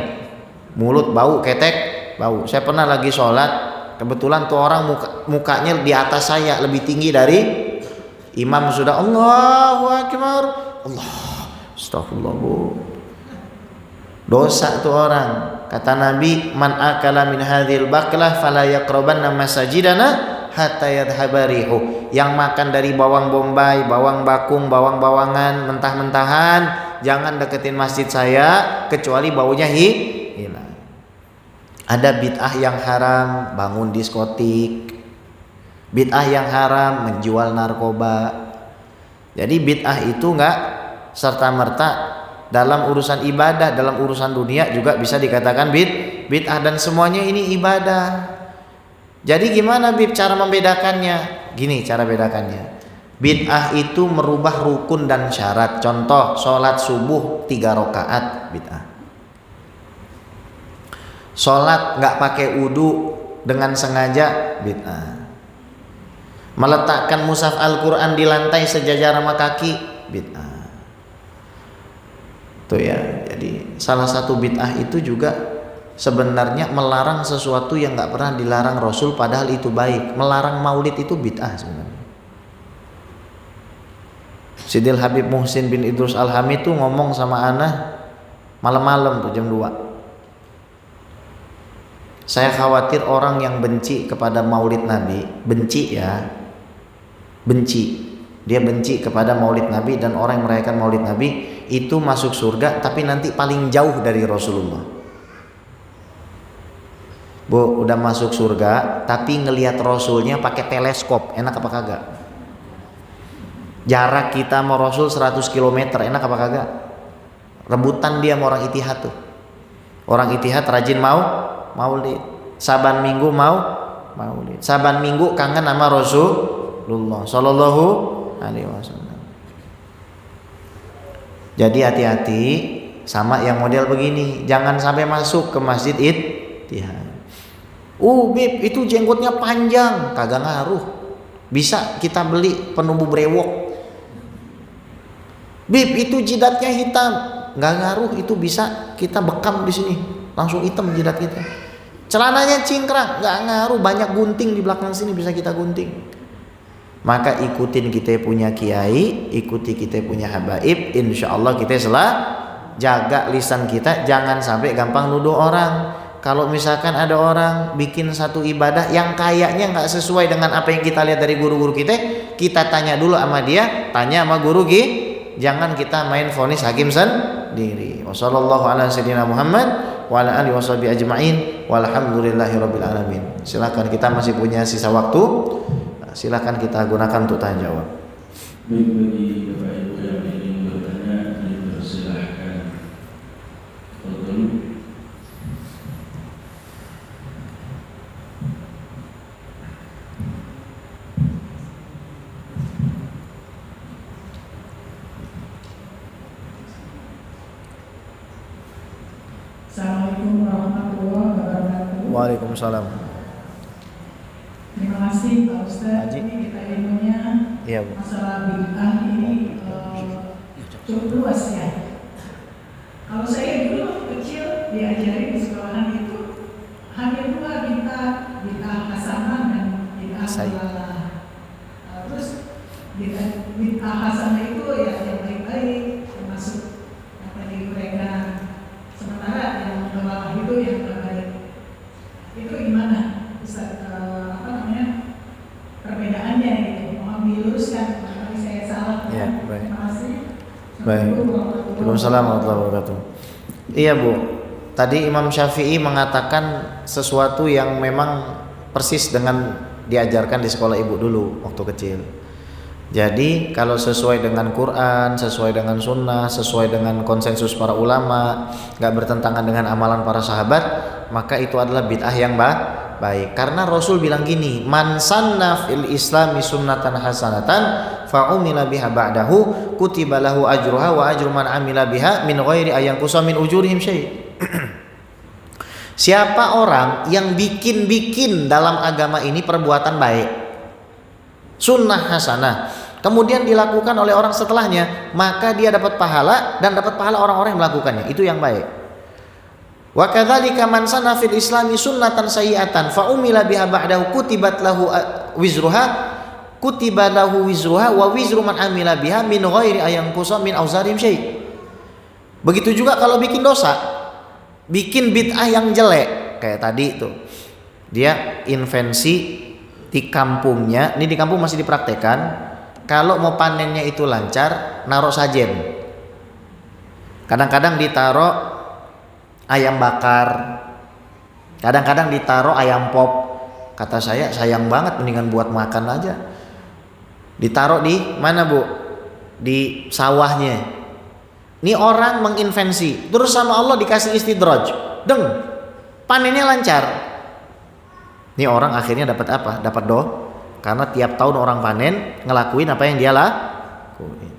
Speaker 1: Mulut bau, ketek bau. Saya pernah lagi sholat, kebetulan tuh orang mukanya di atas saya, lebih tinggi dari imam, sudah Allahu Akbar. Allah, astagfirullah, Bu. Dosa tuh orang. Kata Nabi, man akala min hadhil baklah fala yaqrabanna masajidana hatta yadhhaba rihu. Yang makan dari bawang bombay, bawang bakung, bawang-bawangan, mentah-mentahan, jangan deketin masjid saya kecuali baunya hilang. Ada bid'ah yang haram, bangun diskotik. Bid'ah yang haram, menjual narkoba. Jadi bid'ah itu enggak serta-merta dalam urusan ibadah, dalam urusan dunia juga bisa dikatakan bid'ah, dan semuanya ini ibadah. Jadi gimana cara membedakannya? Gini cara bedakannya. Bid'ah itu merubah rukun dan syarat. Contoh, sholat subuh 3 rakaat bid'ah. Sholat nggak pakai wudu dengan sengaja bid'ah. Meletakkan mushaf Al-Quran di lantai sejajar sama kaki bid'ah. Tuh ya, jadi salah satu bid'ah itu juga sebenarnya melarang sesuatu yang nggak pernah dilarang Rasul, padahal itu baik. Melarang maulid itu bid'ah sebenarnya. Sidil Habib Muhsin bin Idrus Al-Hamid tuh ngomong sama ana malam-malam tuh jam 2. Saya khawatir orang yang benci kepada maulid Nabi, benci ya, benci. Dia benci kepada maulid Nabi dan orang yang merayakan maulid Nabi itu masuk surga, tapi nanti paling jauh dari Rasulullah. Bu, udah masuk surga tapi ngelihat Rasulnya pakai teleskop, enak apa kagak? Jarak kita sama Rasul 100 km, enak apa kagak? Rebutan dia sama orang Itihad tuh. Orang Itihad rajin maulid. Saban minggu maulid. Saban minggu kangen sama Rasulullah sallallahu alaihi wasallam. Jadi hati-hati sama yang model begini, jangan sampai masuk ke masjid Ittihad. Bib, itu jenggotnya panjang, kagak ngaruh. Bisa kita beli penumbuh brewok. Bib, itu jidatnya hitam, nggak ngaruh, itu bisa kita bekam di sini, langsung hitam jidat kita. Celananya cingkrang, nggak ngaruh, banyak gunting di belakang sini bisa kita gunting. Maka ikutin kita punya kiai, ikuti kita punya habaib, insya Allah kita jaga lisan kita, jangan sampai gampang nuduh orang. Kalau misalkan ada orang bikin satu ibadah yang kayaknya nggak sesuai dengan apa yang kita lihat dari guru-guru kita tanya dulu sama dia, tanya sama guru jangan kita main vonis hakim sendiri. Wassallallahu ala sayyidina Muhammad wa ala alihi washabihi ajma'in walhamdulillahirabbil alamin. Silakan, kita masih punya sisa waktu. Silakan kita gunakan untuk tanya jawab.
Speaker 2: Baik, bagi Bapak Ibu yang ingin bertanya, dipersilahkan. Betul.
Speaker 3: Assalamualaikum warahmatullahi wabarakatuh.
Speaker 1: Waalaikumsalam.
Speaker 3: Terima kasih Pak Ustadz.
Speaker 1: Haji.
Speaker 3: Ini kita ilmunya
Speaker 1: Iya, Bu.
Speaker 3: masalah bid'ah ini cukup luas ya. Kalau saya dulu kecil diajari di sekolahan itu hanya 2 bid'ah hasanah dan bid'ah dalalah. Terus bid'ah hasanah itu ya yang baik-baik, termasuk apa digorengan. Sementara yang dalalah itu yang tidak baik. Itu gimana Ustaz? Perbedaannya gitu, mohon diluruskan kalau saya salah.
Speaker 1: Ya, baik.
Speaker 3: Terima kasih.
Speaker 1: Baik. Waalaikumsalam warahmatullahi wabarakatuh. Iya, Bu. Tadi Imam Syafi'i mengatakan sesuatu yang memang persis dengan diajarkan di sekolah ibu dulu waktu kecil. Jadi kalau sesuai dengan Quran, sesuai dengan sunnah, sesuai dengan konsensus para ulama, gak bertentangan dengan amalan para sahabat, maka itu adalah bid'ah yang baik. Karena Rasul bilang gini, man sanna fil islami sunnatan hasanatan fa'umila biha ba'dahu kutiba lahu ajruha wa ajru man amila biha min ghairi ayanqusa min ujurihim syai'. Siapa orang yang bikin-bikin dalam agama ini perbuatan baik, sunnah hasanah, kemudian dilakukan oleh orang setelahnya, maka dia dapat pahala dan dapat pahala orang-orang yang melakukannya. Itu yang baik. Wa kadzalika man sanna fil islami sunnatan sayyi'atan fa umila biha ba'dahu kutiba lahu wizruha wa wizru man amila biha min ghairi ayanqusa min auzarim syai'. Begitu juga kalau bikin dosa, bikin bid'ah yang jelek kayak tadi itu. Dia invensi di kampungnya, ini di kampung masih dipraktekkan, kalau mau panennya itu lancar, naruh sajen. Kadang-kadang ditaruh ayam bakar, kadang-kadang ditaruh ayam pop. Kata saya, sayang banget, mendingan buat makan aja. Ditaruh di mana bu? Di sawahnya. Ini orang menginvensi, terus sama Allah dikasih istidraj, panennya lancar. Ini orang akhirnya dapat apa? Dapat karena tiap tahun orang panen ngelakuin apa yang dia lakuin.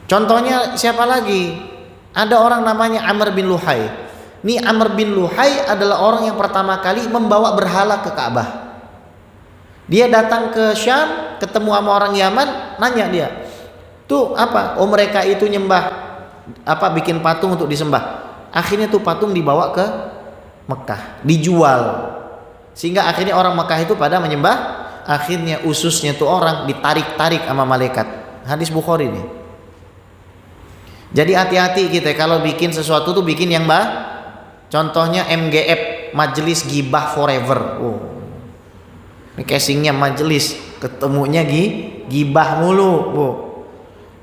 Speaker 1: Contohnya siapa lagi? Ada orang namanya Amr bin Luhai. Ini Amr bin Luhai adalah orang yang pertama kali membawa berhala ke Ka'bah. Dia datang ke Syam, ketemu sama orang Yaman, nanya dia, tuh apa? Oh mereka itu nyembah bikin patung untuk disembah. Akhirnya tuh patung dibawa ke Mekah, dijual. Sehingga akhirnya orang Mekah itu pada menyembah. Akhirnya ususnya tuh orang ditarik-tarik sama malaikat. Hadis Bukhari nih. Jadi hati-hati kita kalau bikin sesuatu tuh bikin yang contohnya MGF, Majelis Gibah Forever. Oh. Ini casingnya majelis, ketemunya gibah mulu, Bu.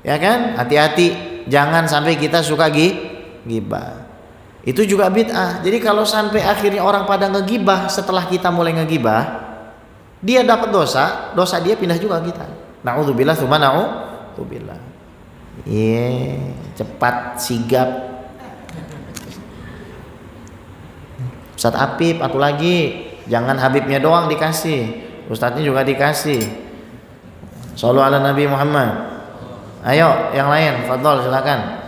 Speaker 1: Ya kan? Hati-hati, jangan sampai kita suka gibah. Itu juga bid'ah. Jadi kalau sampai akhirnya orang pada ngegibah setelah kita mulai ngegibah, dia dapat dosa dia pindah juga kita. Na'udzubillah tsumma na'udzubillah. Cepat sigap. Ustaz Apip, aku lagi. Jangan Habibnya doang dikasih, Ustadznya juga dikasih. Shallu ala Nabi Muhammad. Ayo yang lain, fadhol silakan.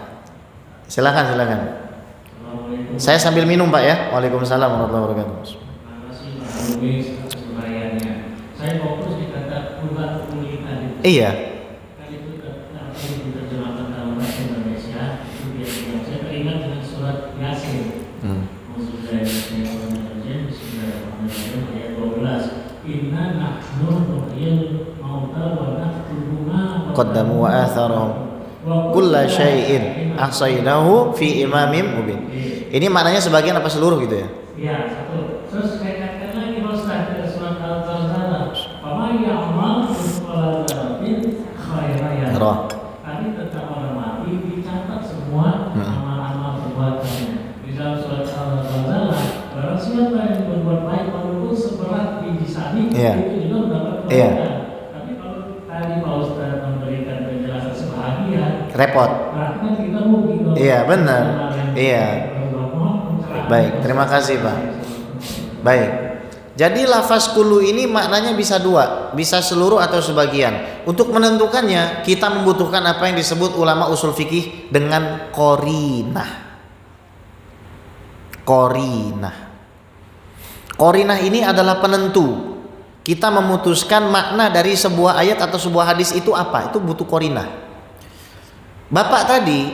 Speaker 1: Silakan. Saya sambil minum Pak ya. Waalaikumsalam warahmatullahi wabarakatuh.
Speaker 2: Terima kasih Pak Lubis atas uraiannya. Saya fokus di kata kurban pemilihan.
Speaker 1: Iya.
Speaker 2: Kan itu apa yang diterjemahkan dalam bahasa Indonesia. Itu biasanya saya teringat dengan surat Yasin. Bismillahirrahmanirrahim ayat 12. Inna nahnu nuhyil mauta wa naktubu ma
Speaker 1: Qaddamu wa atharahum kulla syai'in ahsaynahu fi imamin mubin. Ini maknanya sebagian apa seluruh gitu ya?
Speaker 2: Iya, satu. Terus saya katakan lagi Ustaz dari surat Al-Zalzalah. Faman ya'mal mithqala dzarratin khairan yarah. Tadi tentang orang mati dicatat semua amal-amal perbuatannya. Di dalam surat Al-Zalzalah, barang siapa yang berbuat baik walaupun seberat biji sawi, itu juga mendapat kebaikan. Tapi kalau tadi Pak Ustaz memberikan penjelasan sebahagian, repot. Berarti kan kita rugi. Iya, benar. Iya. Baik, terima kasih Pak. Baik. Jadi lafaz kullu ini maknanya bisa dua, bisa seluruh atau sebagian. Untuk menentukannya kita membutuhkan apa yang disebut ulama usul fikih dengan qarinah. Qarinah ini adalah penentu. Kita memutuskan makna dari sebuah ayat atau sebuah hadis itu apa? Itu butuh qarinah. Bapak tadi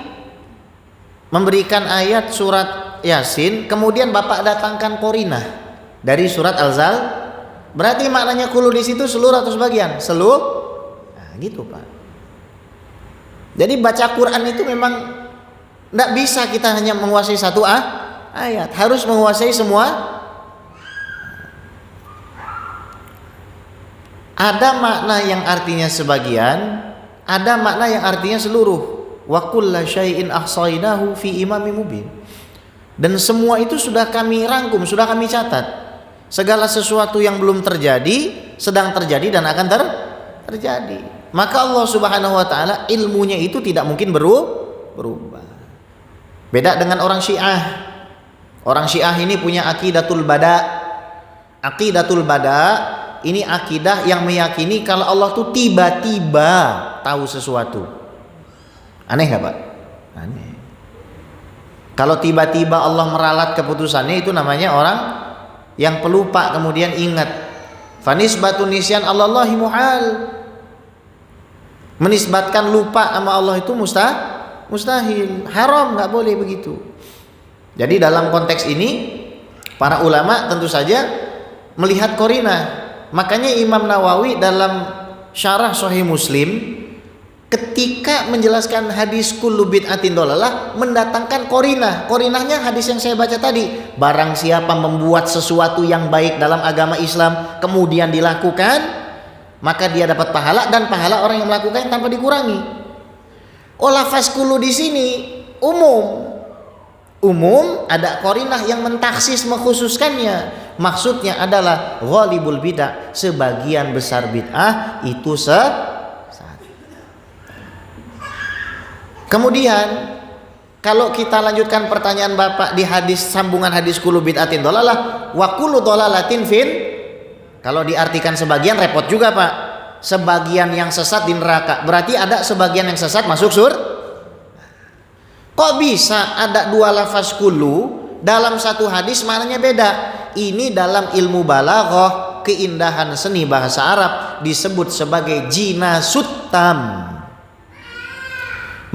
Speaker 2: memberikan ayat surat Yasin, kemudian Bapak datangkan qarinah dari surat Al-Zalzalah. Berarti maknanya kullu di situ seluruh atau sebagian? Seluruh. Nah, gitu, Pak. Jadi baca Quran itu memang tidak bisa kita hanya menguasai satu ayat, harus menguasai semua. Ada makna yang artinya sebagian, ada makna yang artinya seluruh. Wa kullu syai'in ahsaynahu fi imamin mubin. Dan semua itu sudah kami rangkum, sudah kami catat. Segala sesuatu yang belum terjadi, sedang terjadi dan akan terjadi. Maka Allah Subhanahu wa taala ilmunya itu tidak mungkin berubah. Beda dengan orang Syiah. Orang Syiah ini punya aqidatul bada. Aqidatul bada
Speaker 1: ini akidah yang meyakini kalau Allah tuh tiba-tiba tahu sesuatu. Aneh nggak Pak? Aneh. Kalau tiba-tiba Allah meralat keputusannya, itu namanya orang yang pelupa kemudian ingat. Fanisbatun nisyan Allahi muhal. Menisbatkan lupa sama Allah itu mustahil, haram, nggak boleh begitu. Jadi dalam konteks ini para ulama tentu saja melihat qarinah. Makanya Imam Nawawi dalam syarah Sahih Muslim ketika menjelaskan hadis kullu bid'atin dolalah mendatangkan qarinah. Qarinahnya hadis yang saya baca tadi. Barang siapa membuat sesuatu yang baik dalam agama Islam kemudian dilakukan, maka dia dapat pahala, dan pahala orang yang melakukannya tanpa dikurangi. Lafaz kullu di sini umum, ada qarinah yang mentaksis, mengkhususkannya. Maksudnya adalah ghalibul bid'ah, sebagian besar bid'ah itu Kemudian kalau kita lanjutkan pertanyaan Bapak di hadis, sambungan hadis kullu bid'atin dolalah wa kullu dolalatin fin. Kalau diartikan sebagian repot juga Pak. Sebagian yang sesat di neraka, berarti ada sebagian yang sesat masuk Kok bisa ada dua lafaz kullu dalam satu hadis maknanya beda? Ini dalam ilmu balaghah, keindahan seni bahasa Arab, disebut sebagai jinasut tam.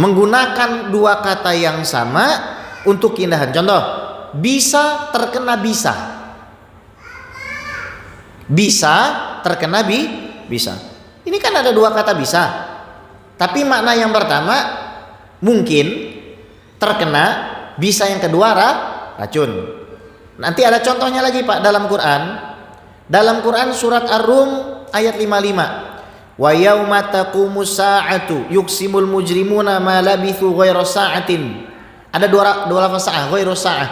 Speaker 1: Menggunakan dua kata yang sama untuk keindahan. Contoh, bisa terkena bisa. Bisa terkena bisa. Ini kan ada dua kata bisa. Tapi makna yang pertama mungkin terkena, bisa yang kedua racun. Nanti ada contohnya lagi Pak dalam Quran. Dalam Quran surat Ar-Rum ayat 55. Wa yauma taqumus sa'atu yuqsimul mujrimuna ma labithu ghairu sa'atin. Ada dua lafaz sa'ah, ghairu sa'ah.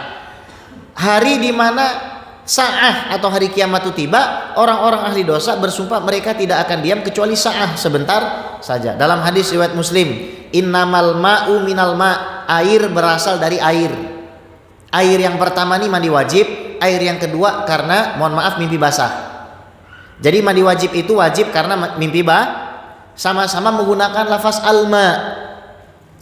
Speaker 1: Hari di mana sa'ah atau hari kiamat itu tiba, orang-orang ahli dosa bersumpah mereka tidak akan diam kecuali sa'ah, sebentar saja. Dalam hadis riwayat Muslim, innamal ma'u minal ma', air berasal dari air. Air yang pertama nih mandi wajib, air yang kedua karena mohon maaf mimpi basah. Jadi mandi wajib itu wajib karena mimpi sama-sama menggunakan lafaz alma,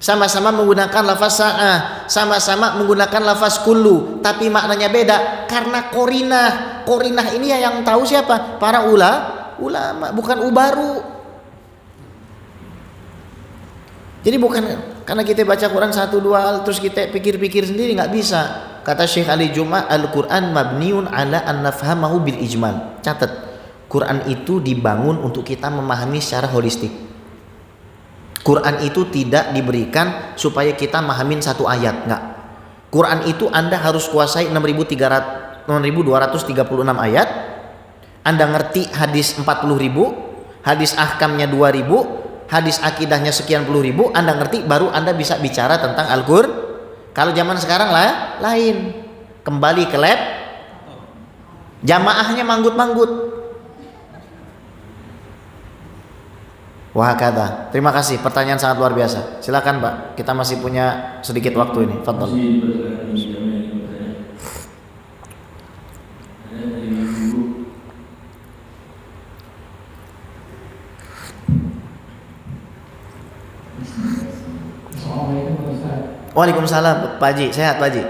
Speaker 1: sama-sama menggunakan lafaz sa'ah, sama-sama menggunakan lafaz kullu, tapi maknanya beda karena qarinah. Qarinah ini yang tahu siapa? Para ulama, bukan ubaru. Jadi bukan karena kita baca Quran 1-2 terus kita pikir-pikir sendiri, nggak bisa. Kata Syekh Ali Juma, Al-Quran mabniun ala an nafhamahu bil ijmal. Catat, Quran itu dibangun untuk kita memahami secara holistik. Quran itu tidak diberikan supaya kita mahamin satu ayat, enggak. Quran itu Anda harus kuasai 6.236 ayat. Anda ngerti hadis 40.000, hadis ahkamnya 2.000, hadis akidahnya sekian puluh ribu, Anda ngerti baru Anda bisa bicara tentang Al-Qur'an. Kalau zaman sekarang lain. Kembali ke lab, jamaahnya manggut-manggut. Wah kata, terima kasih, pertanyaan sangat luar biasa. Silakan Pak, kita masih punya sedikit waktu ini. Fadhol. Waalaikumsalam Pak Haji, sehat Pak Haji?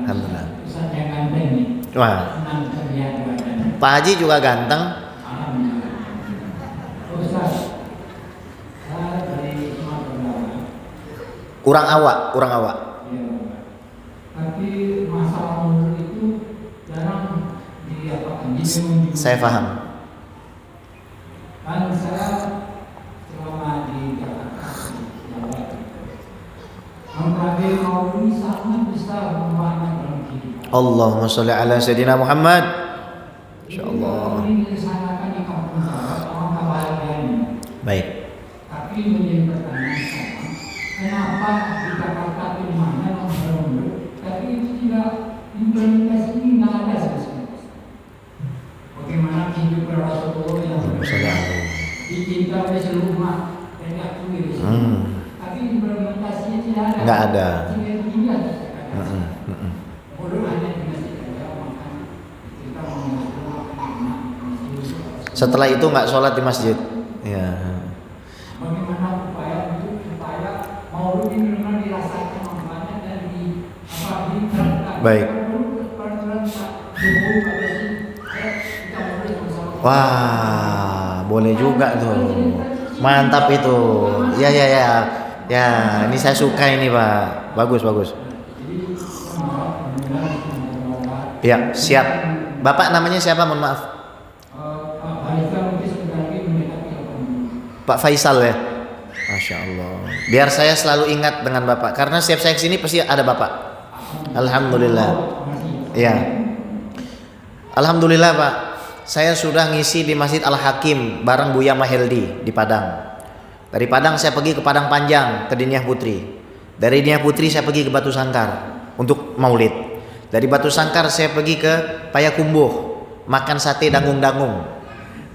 Speaker 1: Alhamdulillah. Wah, Pak Haji juga ganteng. Kurang awak.
Speaker 4: Tapi masalah umur itu jarang diapakan.
Speaker 1: Saya paham.
Speaker 4: Kan saya selama di Jakarta, mempelajari maulid sangat besar memaknai dalam kehidupan.
Speaker 1: Allahumma sholli ala Sayyidina Muhammad. Insyaallah.
Speaker 4: Ini disandarkan di kampung saya, orang kebahagiaannya.
Speaker 1: Baik.
Speaker 4: Tapi menjadi pertanyaan saya, kenapa di Jakarta itu mana maulid, tapi itu tidak implementasi ini nggak ada sama sekali. Bagaimana kehidupan Rasulullah yang dicinta oleh seluruh umat dan diakui di sini. Tapi implementasinya tidak ada.
Speaker 1: Nggak ada. Setelah itu nggak sholat di masjid. Ya.
Speaker 4: Bagaimana upaya untuk supaya maulud ini memang dirasakan manfaatnya dan diterapkan.
Speaker 1: Baik. Wah, boleh juga tuh. Mantap itu. Ya. Ya, ini saya suka ini Pak. Bagus. Ya, siap. Bapak namanya siapa? Mohon maaf. Pak Faisal ya. Masya Allah. Biar saya selalu ingat dengan Bapak. Karena setiap saya kesini pasti ada Bapak. Alhamdulillah. Ya. Alhamdulillah Pak. Saya sudah ngisi di Masjid Al-Hakim bareng Buya Maheldi di Padang. Dari Padang saya pergi ke Padang Panjang ke Diniah Putri. Dari Diniah Putri saya pergi ke Batu Sangkar untuk maulid. Dari Batu Sangkar saya pergi ke Payakumbuh makan sate dangung-dangung.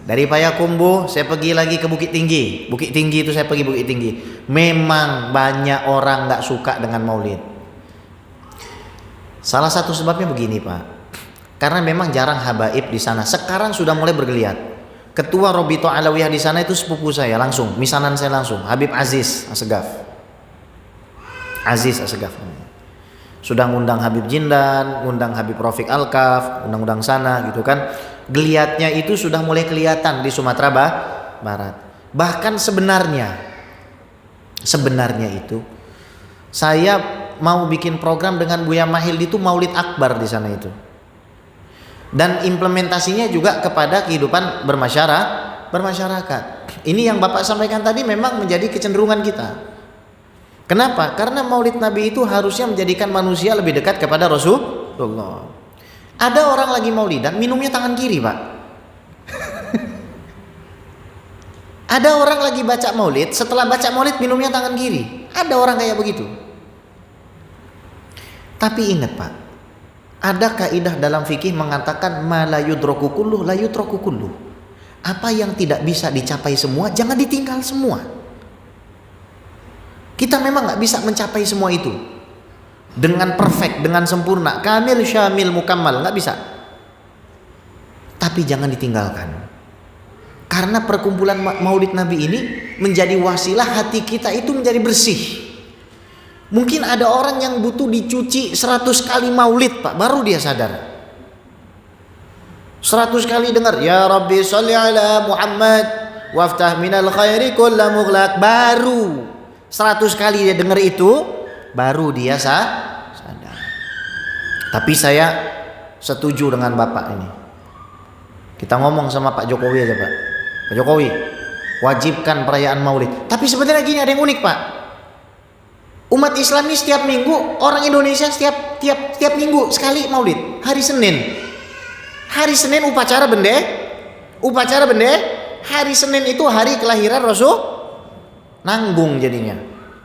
Speaker 1: Dari Payakumbuh saya pergi lagi ke Bukit Tinggi. Bukit Tinggi itu saya pergi Bukit Tinggi. Memang banyak orang nggak suka dengan maulid. Salah satu sebabnya begini Pak. Karena memang jarang habaib di sana. Sekarang sudah mulai bergeliat. Ketua Robito Alawiyah di sana itu sepupu saya langsung, misanan saya langsung, Habib Aziz Assegaf. Sudah ngundang Habib Jindan, ngundang Habib Rafiq Al-Kaf, undang-undang sana gitu kan. Geliatnya itu sudah mulai kelihatan di Sumatera Barat. Bahkan sebenarnya itu saya mau bikin program dengan Buya Mahildi itu Maulid Akbar di sana itu. Dan implementasinya juga kepada kehidupan bermasyarakat. Ini yang Bapak sampaikan tadi memang menjadi kecenderungan kita. Kenapa? Karena Maulid Nabi itu harusnya menjadikan manusia lebih dekat kepada Rasulullah. Ada orang lagi maulidan minumnya tangan kiri Pak. Ada orang lagi baca maulid, setelah baca maulid minumnya tangan kiri. Ada orang kayak begitu. Tapi ingat Pak, ada kaidah dalam fikih mengatakan ma la yudraku kulluh la yutraku kulluh. Apa yang tidak bisa dicapai semua jangan ditinggal semua. Kita memang nggak bisa mencapai semua itu dengan perfect, dengan sempurna, kamil, syamil, mukammal, nggak bisa. Tapi jangan ditinggalkan. Karena perkumpulan Maulid Nabi ini menjadi wasilah hati kita itu menjadi bersih. Mungkin ada orang yang butuh dicuci 100 kali maulid Pak, baru dia sadar. 100 kali dengar ya Rabbi sholli ala Muhammad waftah minal khairi kulla mughlaq, baru 100 kali dia dengar itu baru dia sadar. Tapi saya setuju dengan Bapak ini. Kita ngomong sama Pak Jokowi aja Pak. Pak Jokowi, wajibkan perayaan maulid. Tapi sebenarnya gini, ada yang unik Pak. Umat Islam ini setiap minggu, orang Indonesia tiap minggu sekali maulid. Hari Senin upacara bende. Hari Senin itu hari kelahiran Rasul. Nanggung jadinya.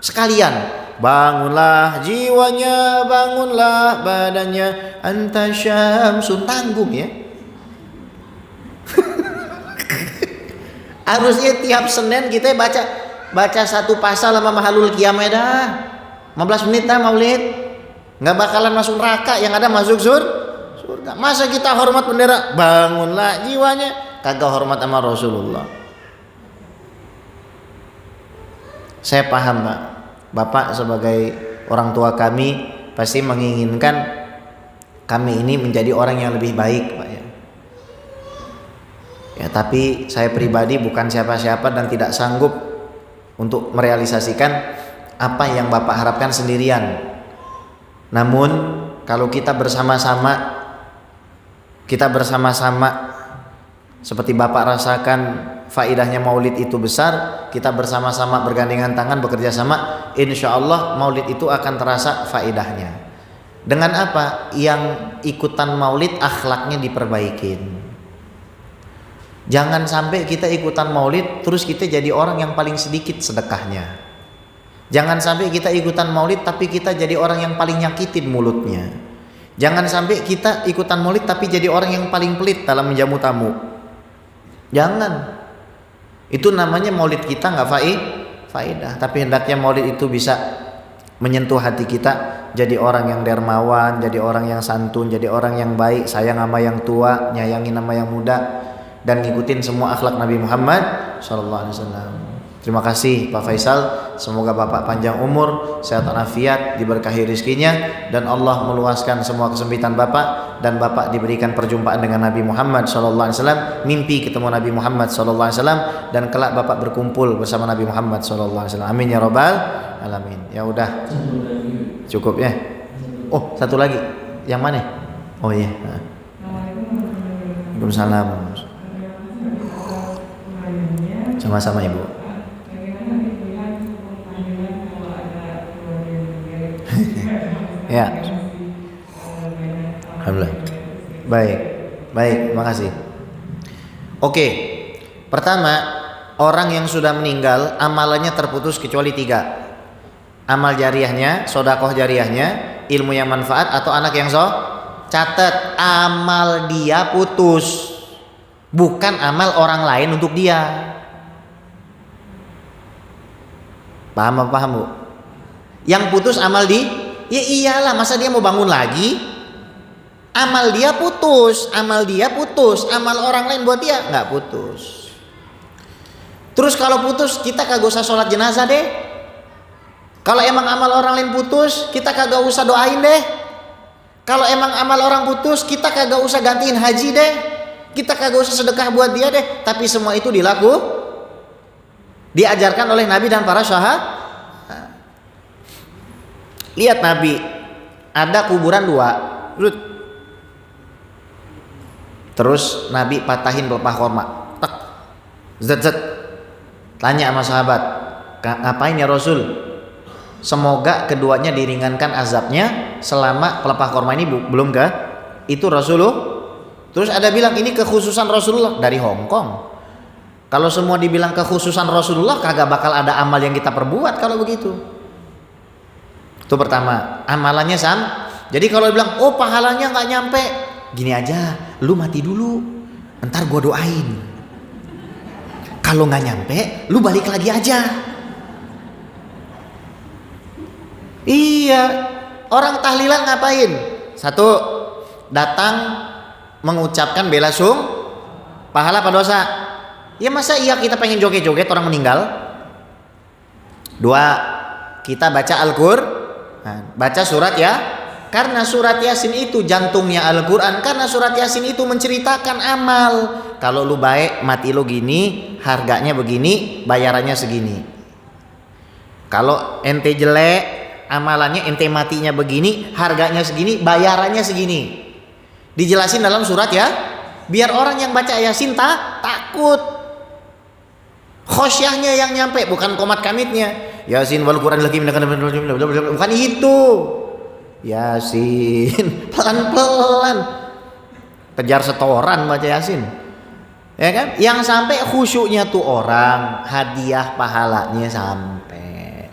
Speaker 1: Sekalian, bangunlah jiwanya, bangunlah badannya, anta syamsun, tanggung ya. Harusnya tiap Senin kita baca satu pasal sama Mahalul Qiyamah dah. 15 menit dah maulid. Nggak bakalan masuk neraka, yang ada masuk surga. Masa kita hormat bendera, bangunlah jiwanya, kagak hormat sama Rasulullah. Saya paham Pak. Bapak sebagai orang tua kami pasti menginginkan kami ini menjadi orang yang lebih baik Pak ya. Ya, tapi saya pribadi bukan siapa-siapa dan tidak sanggup untuk merealisasikan apa yang Bapak harapkan sendirian. Namun kalau kita bersama-sama seperti Bapak rasakan faidahnya maulid itu besar, kita bersama-sama bergandengan tangan bekerja sama, insya Allah maulid itu akan terasa faidahnya. Dengan apa? Yang ikutan maulid akhlaknya diperbaikin. Jangan sampai kita ikutan maulid terus kita jadi orang yang paling sedikit sedekahnya. Jangan sampai kita ikutan maulid tapi kita jadi orang yang paling nyakitin mulutnya. Jangan sampai kita ikutan maulid tapi jadi orang yang paling pelit dalam menjamu tamu. Jangan. Itu namanya maulid kita nggak faedah. Tapi hendaknya maulid itu bisa menyentuh hati kita, jadi orang yang dermawan, jadi orang yang santun, jadi orang yang baik, sayang sama yang tua, nyayangi sama yang muda. dan ngikutin semua akhlak Nabi Muhammad SAW. Terima kasih Pak Faisal, semoga Bapak panjang umur, sehat walafiat, diberkahi rizkinya, dan Allah meluaskan semua kesempitan Bapak, dan Bapak diberikan perjumpaan dengan Nabi Muhammad SAW, mimpi ketemu Nabi Muhammad SAW, dan kelak Bapak berkumpul bersama Nabi Muhammad SAW. Amin ya Rabbal Alamin. Ya udah, cukup ya. Oh, satu lagi, yang mana? Oh iya. Waalaikumsalam. Sama-sama Ibu. Ya. Alhamdulillah. Baik. Baik, terima kasih. Oke. Pertama, orang yang sudah meninggal amalannya terputus kecuali 3. Amal jariahnya, sedekah jariahnya, ilmu yang manfaat, atau anak yang catat, amal dia putus. Bukan amal orang lain untuk dia. Paham apa paham, Bu? Yang putus amal ya iyalah, masa dia mau bangun lagi? Amal dia putus, amal orang lain buat dia nggak putus. Terus kalau putus, kita kagak usah sholat jenazah deh. Kalau emang amal orang lain putus, kita kagak usah doain deh. Kalau emang amal orang putus, kita kagak usah gantiin haji deh. Kita kagak usah sedekah buat dia deh. Tapi semua itu diajarkan oleh Nabi dan para sahabat. Lihat Nabi, ada kuburan 2, terus Nabi patahin pelepah korma, tek, zet. Tanya sama sahabat, ngapain ya Rasul? Semoga keduanya diringankan azabnya selama pelepah korma ini belum ke itu Rasulullah. Terus ada bilang ini kekhususan Rasulullah dari Hong Kong. Kalau semua dibilang kekhususan Rasulullah, kagak bakal ada amal yang kita perbuat kalau begitu. Itu pertama, amalannya sama. Jadi kalau bilang, oh pahalanya nggak nyampe, gini aja, lu mati dulu, ntar gua doain. Kalau nggak nyampe, lu balik lagi aja. Iya, orang tahlilan ngapain? 1, datang mengucapkan bela pahala apa dosa? Ya masa iya kita pengen joget-joget orang meninggal? 2, kita baca Al-Qur'an. Baca surat ya, karena surat Yasin itu jantungnya Al-Quran. Karena surat Yasin itu menceritakan amal. Kalau lu baik, mati lu gini, harganya begini, bayarannya segini. Kalau ente jelek, amalannya ente matinya begini, harganya segini, bayarannya segini. Dijelasin dalam surat ya, biar orang yang baca Yasin takut. Khosyahnya yang nyampe, bukan komat kamitnya. Yasin wal Quran lagi bukan itu. Yasin pelan-pelan, kejar setoran baca Yasin, ya kan? Yang sampai khusyuknya tuh orang, hadiah pahalanya sampai.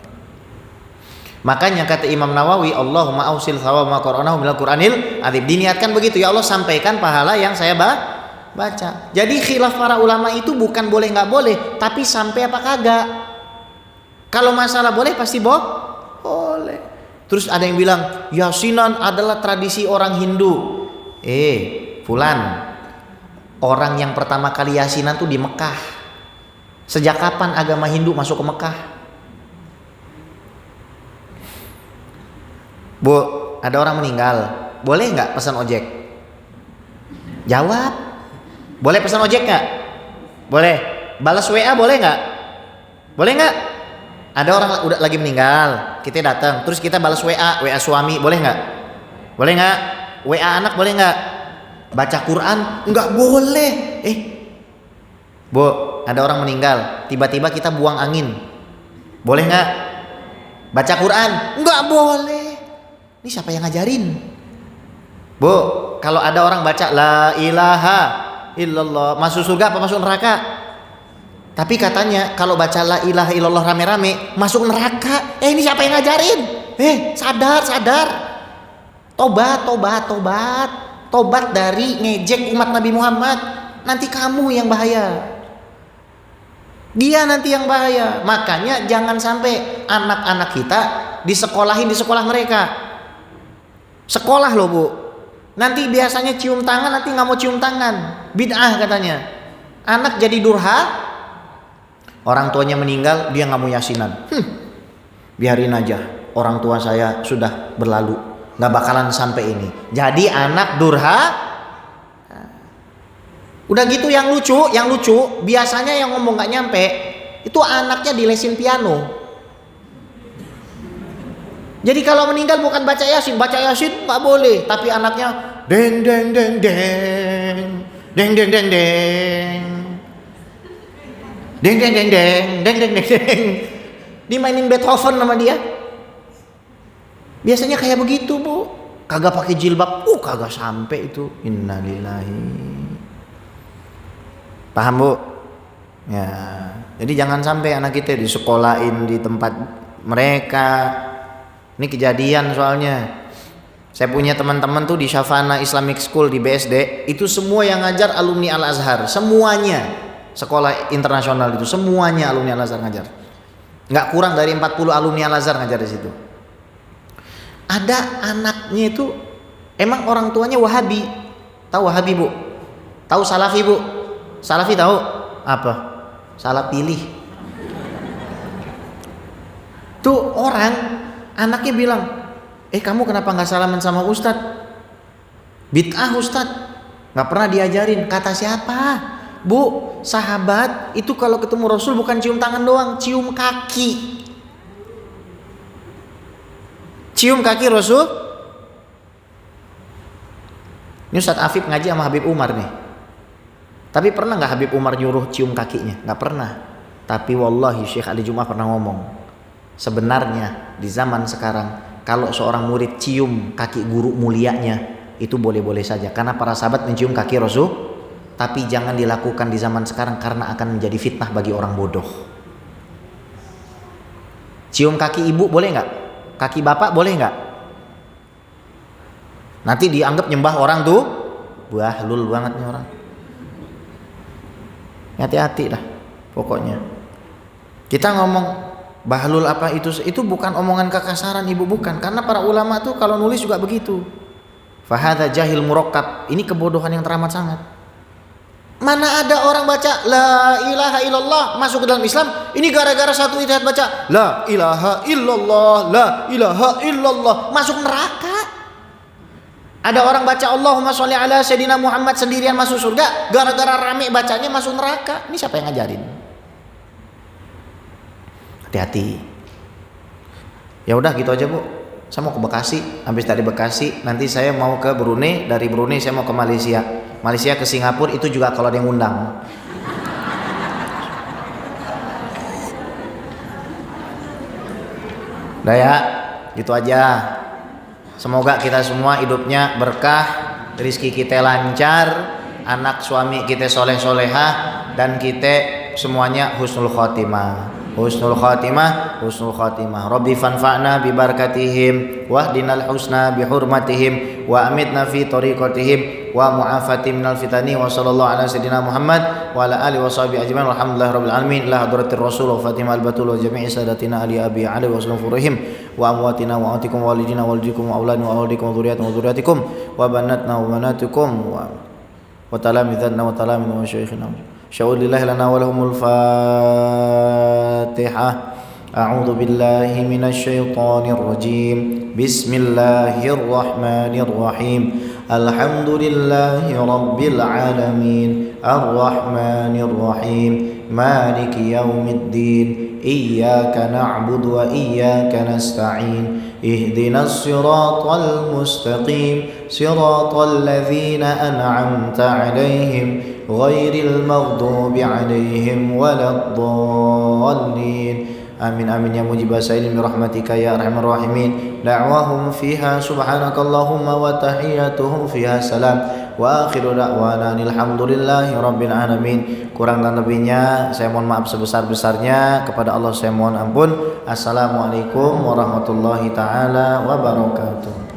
Speaker 1: Makanya kata Imam Nawawi, Allahumma ausil thawab ma qara'nahu minal Qur'anil azim. Diniatkan begitu, ya Allah sampaikan pahala yang saya baca. Jadi khilaf para ulama itu bukan boleh nggak boleh, tapi sampai apa kagak. Kalau masalah boleh pasti boleh. Terus ada yang bilang Yasinan adalah tradisi orang Hindu. Fulan, orang yang pertama kali Yasinan tuh di Mekah. Sejak kapan agama Hindu masuk ke Mekah? Bu, ada orang meninggal, boleh nggak pesan ojek? Jawab. Boleh pesan ojek nggak? Boleh. Balas WA boleh nggak? Boleh nggak? Ada orang udah lagi meninggal, kita datang, terus kita balas WA suami, boleh nggak? Boleh nggak? WA anak boleh nggak? Baca Quran nggak boleh. Bu, ada orang meninggal, tiba-tiba kita buang angin, boleh nggak? Baca Quran nggak boleh. Ini siapa yang ngajarin? Bu, kalau ada orang baca la ilaha illallah, masuk surga apa masuk neraka? Tapi katanya kalau baca la ilaha illallah rame-rame masuk neraka. Ini siapa yang ngajarin? Sadar. Tobat dari ngejek umat Nabi Muhammad. Nanti kamu yang bahaya. Dia nanti yang bahaya. Makanya jangan sampai anak-anak kita disekolahin di sekolah mereka. Sekolah loh Bu. Nanti biasanya cium tangan, nanti nggak mau cium tangan. Bid'ah katanya. Anak jadi durha, orang tuanya meninggal, dia nggak mau yasinan. Biarin aja, orang tua saya sudah berlalu, nggak bakalan sampai ini. Jadi anak durha. Udah gitu yang lucu, biasanya yang ngomong nggak nyampe, itu anaknya dilesin piano. Jadi kalau meninggal bukan baca yasin nggak boleh, tapi anaknya deng deng deng deng deng deng deng deng deng deng deng deng deng deng deng, dimainin Beethoven sama dia. Biasanya kayak begitu, Bu. Kagak pakai jilbab, kagak sampai itu. Innalillahi. Paham, Bu? Ya. Jadi jangan sampai anak kita disekolahin di tempat mereka. Ini kejadian soalnya. Saya punya teman-teman tuh di Syafana Islamic School di BSD, itu semua yang ngajar alumni Al-Azhar, semuanya. Sekolah internasional itu semuanya alumni Al-Azhar ngajar. Nggak kurang dari 40 alumni Al-Azhar ngajar di situ. Ada anaknya itu emang orang tuanya Wahabi. Tahu Wahabi, Bu? Tahu Salafi, Bu? Salafi tahu? Apa? Salah pilih. Tuh orang anaknya bilang, kamu kenapa nggak salaman sama Ustadz? Bid'ah Ustadz, nggak pernah diajarin. Kata siapa? Bu, sahabat itu kalau ketemu Rasul bukan cium tangan doang, cium kaki. Cium kaki Rasul. Ini Ustadz Afif ngaji sama Habib Umar nih. Tapi pernah nggak Habib Umar nyuruh cium kakinya? Nggak pernah. Tapi wallahi Syekh Ali Jum'ah pernah ngomong, sebenarnya di zaman sekarang kalau seorang murid cium kaki guru mulianya itu boleh-boleh saja, karena para sahabat mencium kaki Rasul. Tapi jangan dilakukan di zaman sekarang karena akan menjadi fitnah bagi orang bodoh. Cium kaki ibu boleh nggak? Kaki bapak boleh nggak? Nanti dianggap nyembah orang tuh. Bahlul banget nih orang. Hati-hati lah pokoknya. Kita ngomong bahlul apa itu bukan omongan kekasaran, Ibu, bukan. Karena para ulama tuh kalau nulis juga begitu. Fahadha jahil murakkab. Ini kebodohan yang teramat sangat. Mana ada orang baca la ilaha illallah masuk ke dalam Islam, ini gara-gara satu ayat baca la ilaha illallah, la ilaha illallah masuk neraka. Ada orang baca Allahumma sholli ala sayyidina Muhammad sendirian masuk surga, gara-gara rame bacanya masuk neraka. Ini siapa yang ngajarin? Hati-hati. Ya udah gitu aja, Bu. Saya mau ke Bekasi, habis dari Bekasi nanti saya mau ke Brunei, dari Brunei saya mau ke Malaysia, Malaysia ke Singapura, itu juga kalau ada yang undang. Udah ya, gitu aja. Semoga kita semua hidupnya berkah, rezeki kita lancar, anak suami kita soleh-solehah, dan kita semuanya husnul khotimah. Husnul khatimah, husnul khatimah. Rabbi fanfa'na bi barakatihim wahdinal husna bi hurmatihim wa amitna fi tariqatihim wa mu'afati minal fitani wa sallallahu ala sayyidina Muhammad wa ala alihi wa sahbihi ajma'in walhamdulillahi rabbil alamin. La hadratir rasul wa fatimah al-batul wa jami'i sadatina ali abi ali wa sallam furihim wa amwatina wa atikum wa walidina wa walidikum wa auladina wa aulidikum wa dhurriyyatina wa dhurriyyatikum wa banatna wa banatukum wa talamidhatna wa talamidna wa syaikhina. Sya'ud lillahi lana wa lahumul Fatihah. A'udzu billahi minasy syaithanir rajim. Bismillahirrahmanirrahim. Alhamdulillahi rabbil alamin. Arrahmanir rahim. Maliki yaumiddin. Iyyaka na'budu wa iyyaka nasta'in. Ihdinas siratal mustaqim. Siratal ladzina an'amta 'alaihim ghairil maghdubi 'alaihim waladdallin. Amin amin ya mujibas sailin birahmatika ya arhamar rahimin. Da'wahum fiha subhanakallahumma wa tahiyyatuhum fiha salam wa akhiru da'wana alhamdulillahi rabbil alamin. Kurang dan lebihnya saya mohon maaf sebesar-besarnya, kepada Allah saya mohon ampun. Assalamualaikum warahmatullahi taala wabarakatuh.